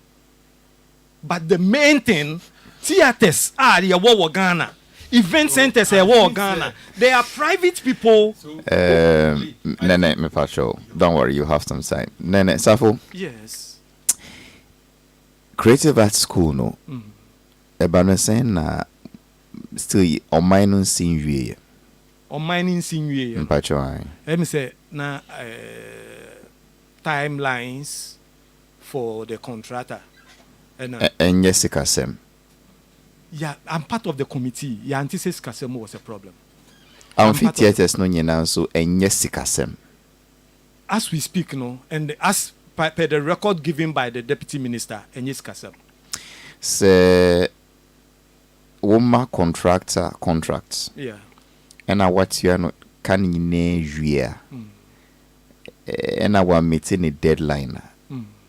But the main thing, theaters are the war Ghana. Event centers are war Ghana. They are private people. So, Nene, me pacho. Don't worry, you have some time. Nene, Safo, Yes. creative arts school no. Ebano saying na still on minus sin wie. On mining senior. Mpacho ai. Let me say now timelines for the contractor. And Enye sikasem. yeah, I'm part of the committee. Yeah, antithesis Kasemo was a problem. Amphitheaters no nyina so enye sikasem. As we speak now, and as per the record given by the deputy minister, Enyes Kasem. Se woma contractor contracts. Yeah. And what you are not can nyine wie. And our meeting a deadline.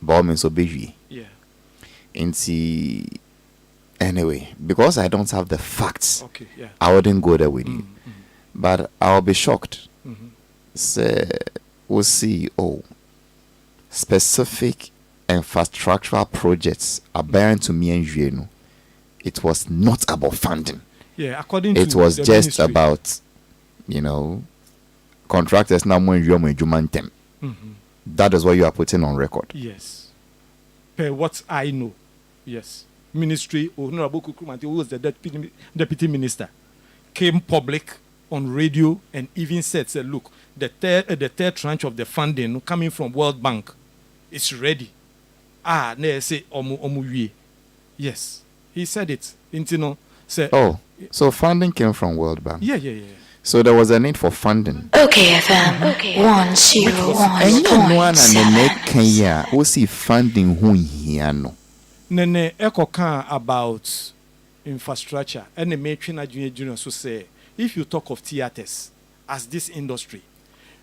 But so be Yeah. anyway, because I don't have the facts, Okay. Yeah. I wouldn't go there with you. But I'll be shocked. Say, we'll see. Oh, specific infrastructural projects are bearing to me and you. It was not about funding. Yeah. According to It was the just ministry. about, contractors now more them. That is what you are putting on record. Yes. Per what I know. Yes. Ministry, Honorable Kukumanti, who was the deputy minister, came public on radio and even said, look, the third tranche of the funding coming from World Bank is ready. Ne say omu. Yes. He said it. Say, Oh, so funding came from World Bank. yeah. So there was a need for funding. Okay FM Anyone and the 101.7. neck Kenya will see funding who here no. Nene Eko can about infrastructure and the matron junior so say if you talk of theaters as this industry,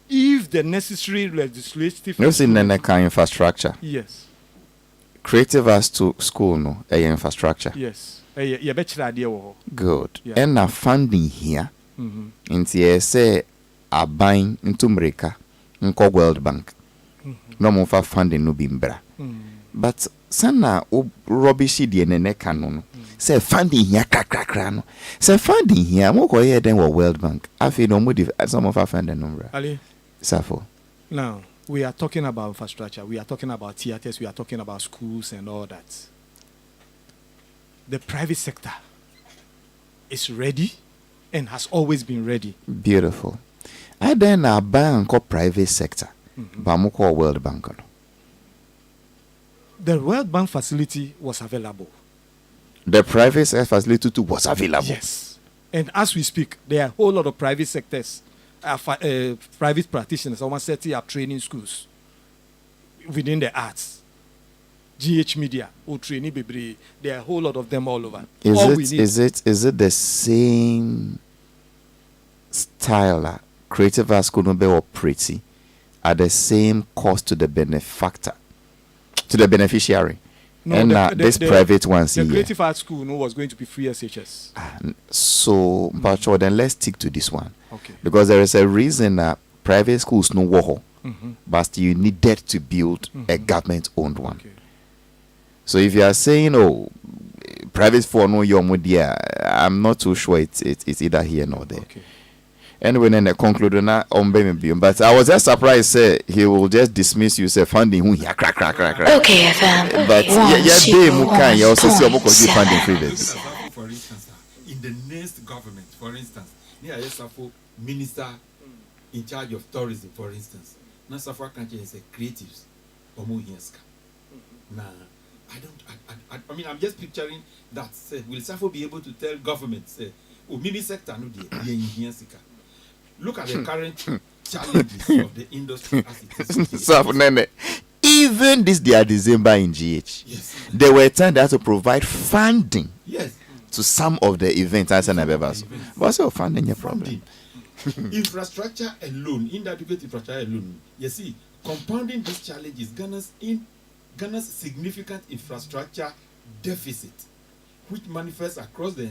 if the necessary legislative You see Neneka infrastructure. yes, Creative arts to school no infrastructure. yes. Yeah, better idea wo. Good. Yeah. And now funding here. Inti say a buying into America nko World Bank. No more for funding no bimbra. But sana rubbish the nene canon. Say funding here crack no. Say funding here mo ko here then World Bank. I feel no more some of our funding number. Ali, Safo. now we are talking about infrastructure. We are talking about theaters. We are talking about schools and all that. The private sector is ready and has always been ready. Beautiful. I then a bank or private sector. But mo ko World Bank. No. The World Bank facility was available. The private sector facility too was available. Yes. And as we speak, there are a whole lot of private sectors, private practitioners, almost setting up training schools within the arts. GH Media, or training baby, there are a whole lot of them all over. Is it the same style creative arts could not be operating at the same cost to the benefactor, to the beneficiary? No, and this private ones the here. creative arts school was going to be free SHS. So, but sure, then let's stick to this one. Okay. Because there is a reason that private schools no war, but you needed to build a government-owned one. Okay. So if you are saying, oh, private for no your media, I'm not too sure it's either here nor there. Okay. Anyway, then I conclude on baby. But I was just surprised. Say he will just dismiss you. Say funding who here crack. Okay, FM. But they mukan you also see about give funding free baby. For instance, in the next government, for instance, near Yesafo minister in charge of tourism, for instance, now Safra country is a creatives or Muhinska. Nah, I mean, I'm just picturing that. Say, will Safo be able to tell government, say, oh, mini sector no de look at the current challenges of the industry as it is. So, even this their December in GH, Yes. they were trying to provide funding Yes. to some of the events as an event. But so funding your problem. Infrastructure alone, inadequate infrastructure alone. You see, compounding these challenges, Ghana's significant infrastructure deficit, which manifests across the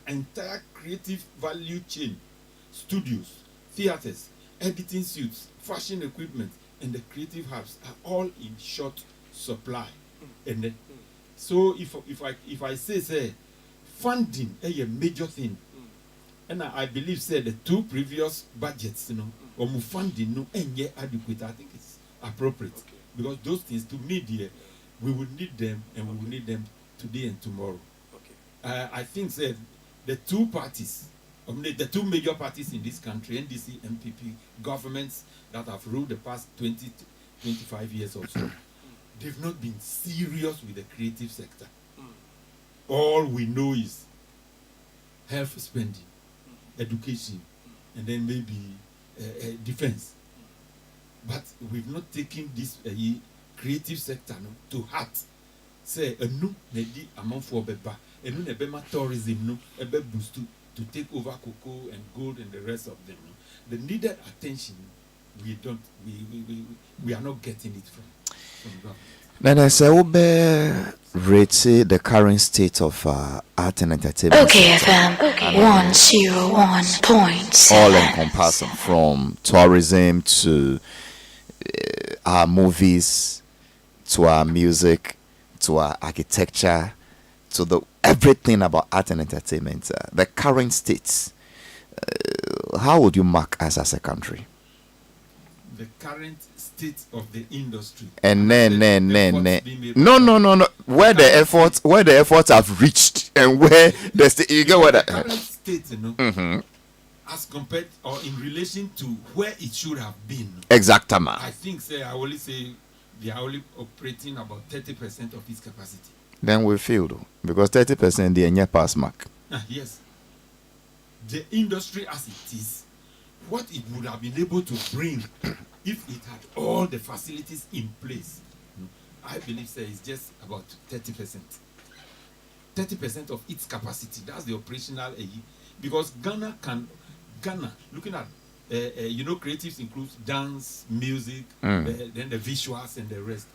entire creative value chain, studios, theaters, editing suites, fashion equipment, and the creative hubs are all in short supply. And so if I say funding is a major thing, and I believe the two previous budgets, or funding no adequate, I think it's appropriate. Because those things, to me, dear, we will need them, and we will need them today and tomorrow. Okay. I think the two parties, the two major parties in this country, NDC, MPP, governments that have ruled the past 20 to 25 years or so, they've not been serious with the creative sector. All we know is health spending, education, and then maybe defense. But we've not taken this creative sector to heart. Say a no nedi amount for beba, a no nebema tourism no ebe boost to take over cocoa and gold and the rest of them. The needed attention we are not getting it from government. Then I say rate the current state of art and entertainment. Okay, FM. 101.7. All encompassing from tourism to our movies, to our music, to our architecture, to the everything about art and entertainment. The current states. How would you mark us as a country? The current state of the industry. And no. Where the efforts have reached and where the you get what the current state, as compared or in relation to where it should have been. Exactly. I think I only say they are only operating about 30% of its capacity. Then we failed because 30% they are pass mark. Yes. The industry as it is, what it would have been able to bring if it had all the facilities in place, I believe it's just about 30%. 30% of its capacity. That's the operational because Ghana, looking at creatives includes dance, music, then the visuals and the rest.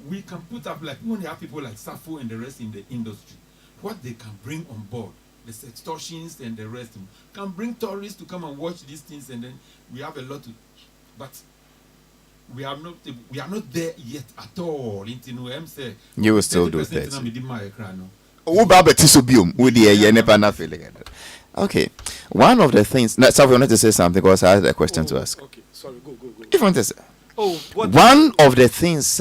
We can put up we only have people like Safo and the rest in the industry. What they can bring on board, the extortions and the rest, can bring tourists to come and watch these things, and then we have a lot to. But we are not there yet at all. You will still do 30%. 30. Okay. One of the things. Now, so I wanted to say something because I had a question to ask. Okay, sorry, go. If you want to say, What? one of the things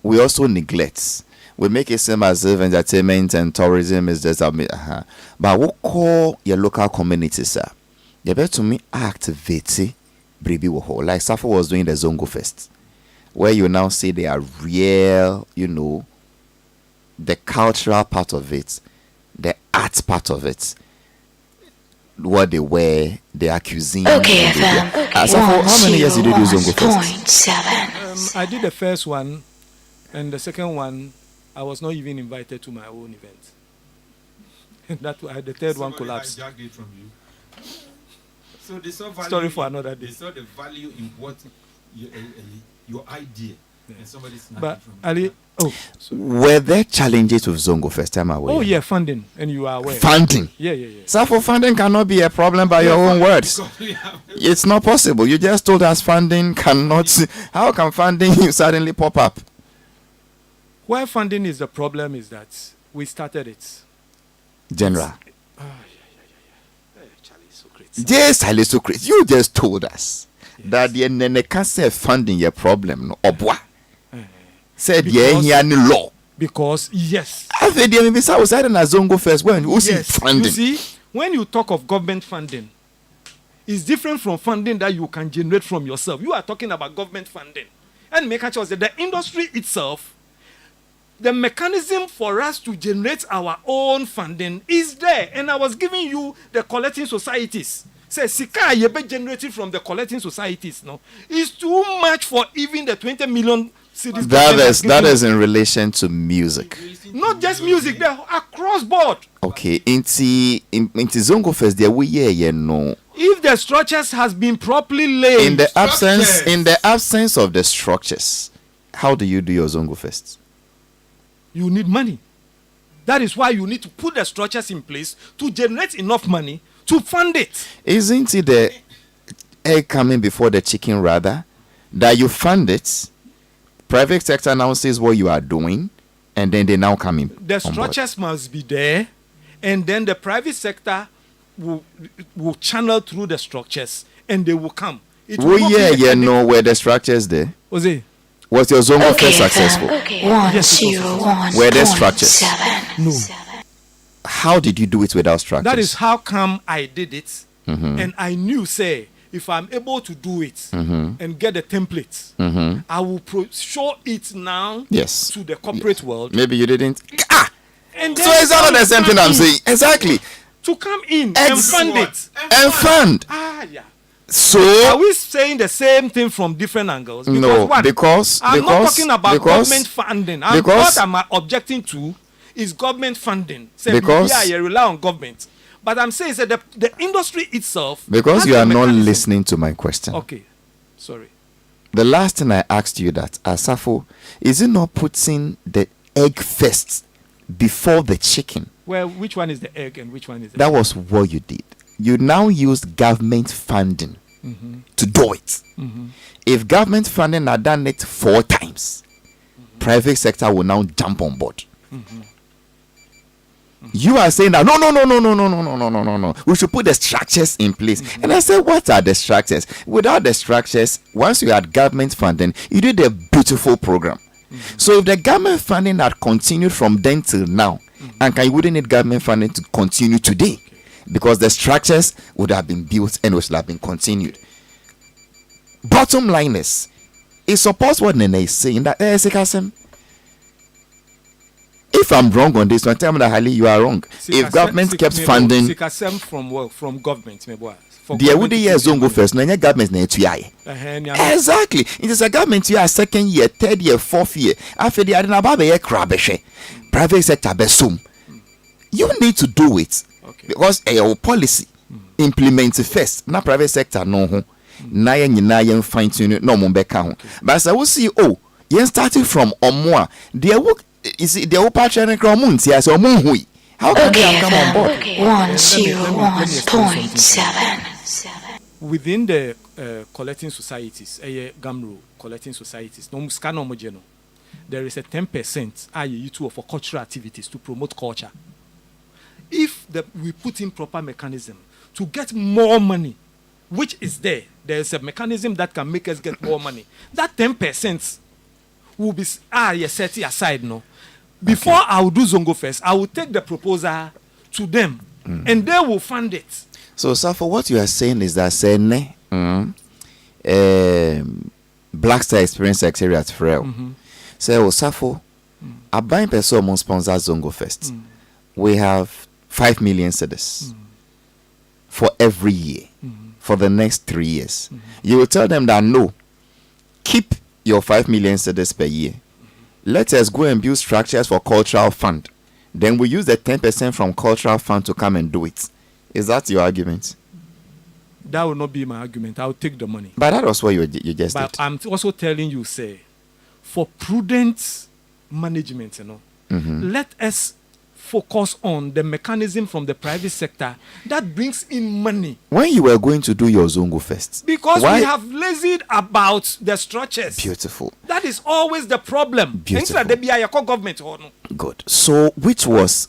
we also neglect. We make it seem as if entertainment and tourism is just but we call your local communities, sir. You better to me activate Bribi Woho, like Safo was doing the Zongo Fest, where you now see they are real, the cultural part of it, the art part of it, what they wear, their cuisine. Okay, FM. Safo, how many years did you do Zongo Fest? 101.7. I did the first one, and the second one, I was not even invited to my own event. And the third one collapsed. Hijacked it from you. So they saw value. Story for another day. They saw the value in what your idea, and somebody snapped But it from Ali, you. Were there challenges with Zongo Fest time away? Oh yeah, funding, and you are aware. Funding. Yeah. Safo, funding cannot be a problem by your own words. It's not possible. You just told us funding cannot. How can funding suddenly pop up? Where funding is the problem is that we started it. General. Charlie is so great. Yes, I so crazy. You just told us that the nene can't say funding your problem. No, obwa. Said Because- yeah, any law. Because yes, I think maybe I was at an Zongo Fest when you see yes. funding. You see, when you talk of government funding, it's different from funding that you can generate from yourself. You are talking about government funding, and make sure that the industry itself, the mechanism for us to generate our own funding is there. And I was giving you the collecting societies. Say Sika you be generated from the collecting societies. No, it's too much for even the 20 million cities. That is in relation to music. Not just music, they're across board. Okay, into Zongo Fest there we no. If the structures has been properly laid, In the absence of the structures, how do you do your Zongo Fest? you need money. That is why you need to put the structures in place to generate enough money to fund it. Isn't it the egg coming before the chicken rather? That you fund it, private sector now says what you are doing, and then they now come in. The on board. structures must be there, and then the private sector will channel through the structures, and they will come. It will not be depending- where the structures there. Jose, Was your Zongo Okay, Fest successful? FM. 101.7. Were there structures? no. How did you do it without structures? That is how come I did it, and I knew, say, if I'm able to do it and get the templates, I will show it now Yes. to the corporate world. Maybe you didn't. And So then is that not the same thing I'm saying? Exactly. to come in and fund it. And fund. Yeah. Are So we saying the same thing from different angles? no, because I'm not talking about government funding. What I'm objecting to is government funding. Say, Because- yeah, you rely on government. But I'm saying that the industry itself. because has you the are not mechanism. listening to my question. Okay, sorry. The last thing I asked you that Asafo, is it not putting the egg first before the chicken? Well, which one is the egg and which one is the That was what you did. You now used government funding to do it. If government funding had done it 4 times, private sector will now jump on board. You are saying that no. We should put the structures in place. And I said, what are the structures? Without the structures, once you had government funding, you did a beautiful program. So if the government funding had continued from then till now, and you wouldn't need government funding to continue today, because the structures would have been built and would have been continued. Bottom line is, it supports what Nene is saying that if I'm wrong on this one, tell me that highly you are wrong. If government kept funding, from government, my boy. the would year Zongo Fest, no government na etu exactly. It is a government year, 2nd year, 3rd year, 4th year. After the adina baba ye krabeshe, private sector besum. You need to do it because your policy implement it first. Na private sector no ho. Na yen fine tune no mo beka ho. But as I will see, yen starting from omwa. The work is the opatron and cromunti as omunhui. How can Okay, they come on board? FM. 101.7. within the collecting societies, Gamro collecting societies, there is a 10% for cultural activities to promote culture. If we put in proper mechanism to get more money, which is there is a mechanism that can make us get more money. That 10% will be set aside. No, before I will do Zongo Fest, I will take the proposal to them, and they will fund it. So, for what you are saying is that Black Star Experience Secretariat Frel. So, Safo, a buying person sponsor Zongo Fest. We have 5 million cedis for every year for the next 3 years. You will tell them that no, keep your 5 million cedis per year. Let us go and build structures for cultural fund. Then we use the 10% from cultural fund to come and do it. Is that your argument? That will not be my argument. I will take the money. But that was what you just but did. I'm also telling you, say, for prudent management, let us focus on the mechanism from the private sector that brings in money. When you were going to do your Zongo Fest, because we have lazied about the structures. Beautiful. That is always the problem. Beautiful. Government. Good. So, which was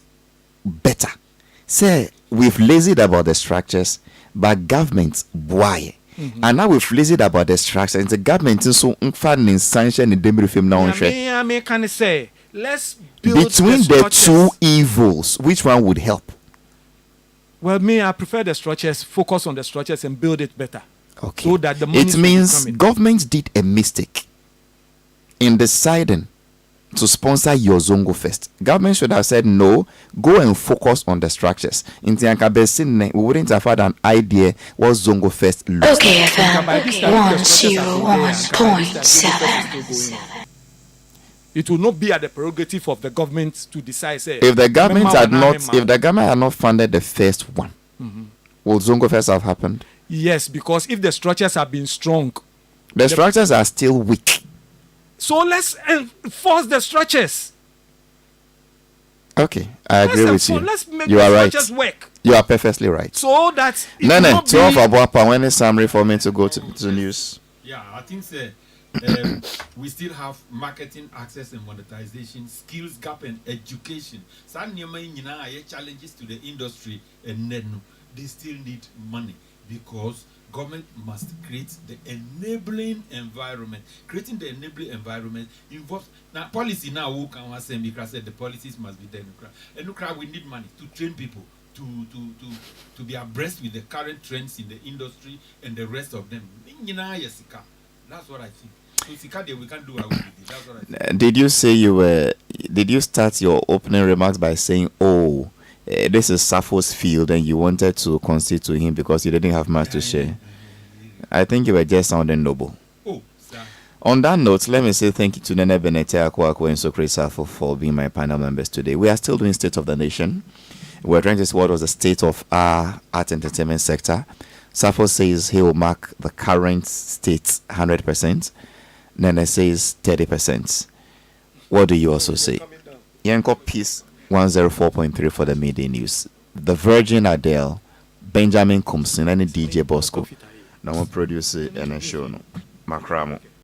better? Say, we've lazied about the structures, but government, why? And now we've lazied about the structures. The government is so in sanction in the film now. I can say, let's build between the two evils, which one would help? Well, I prefer the structures, focus on the structures and build it better. Okay. So that the money it means government did a mistake in deciding to sponsor your Zongo Fest. Government should have said no, go and focus on the structures. In Tiankabesine, we wouldn't have had an idea what Zongo Fest looks like. Okay, FM 101.7. It will not be at the prerogative of the government to decide. Say, if the government had not funded the first one, would Zongo Fest have happened? Yes, because if the structures have been strong, the structures are still weak. So let's enforce the structures. Okay, I agree with you. Let's make you the are right. structures work. You are perfectly right. So that it Nene, will not 12 be... about when is summary for me to go to the news. Yeah, I think we still have marketing, access and monetization, skills gap and education. Some challenges to the industry and then they still need money because government must create the enabling environment. Creating the enabling environment involves now policy now who can say because the policies must be there. And we need money to train people to be abreast with the current trends in the industry and the rest of them. That's what I think. So we can do away with it. That's what I think. Did you start your opening remarks by saying, oh, this is Sappho's field and you wanted to concede to him because you didn't have much to share? I think you were just sounding noble. Oh, sir. On that note, let me say thank you to Nene Benete, Akwako, and Sokre Sappho for being my panel members today. We are still doing State of the Nation. We're trying to see what was the state of our art entertainment sector. Sappho says he will mark the current state 100%. Nene says 30%. What do you also say? Yanko Peace 104.3 for the media news. The Virgin Adele, Benjamin Kumsin, and DJ Bosco. Now, producer and a show. Macramo.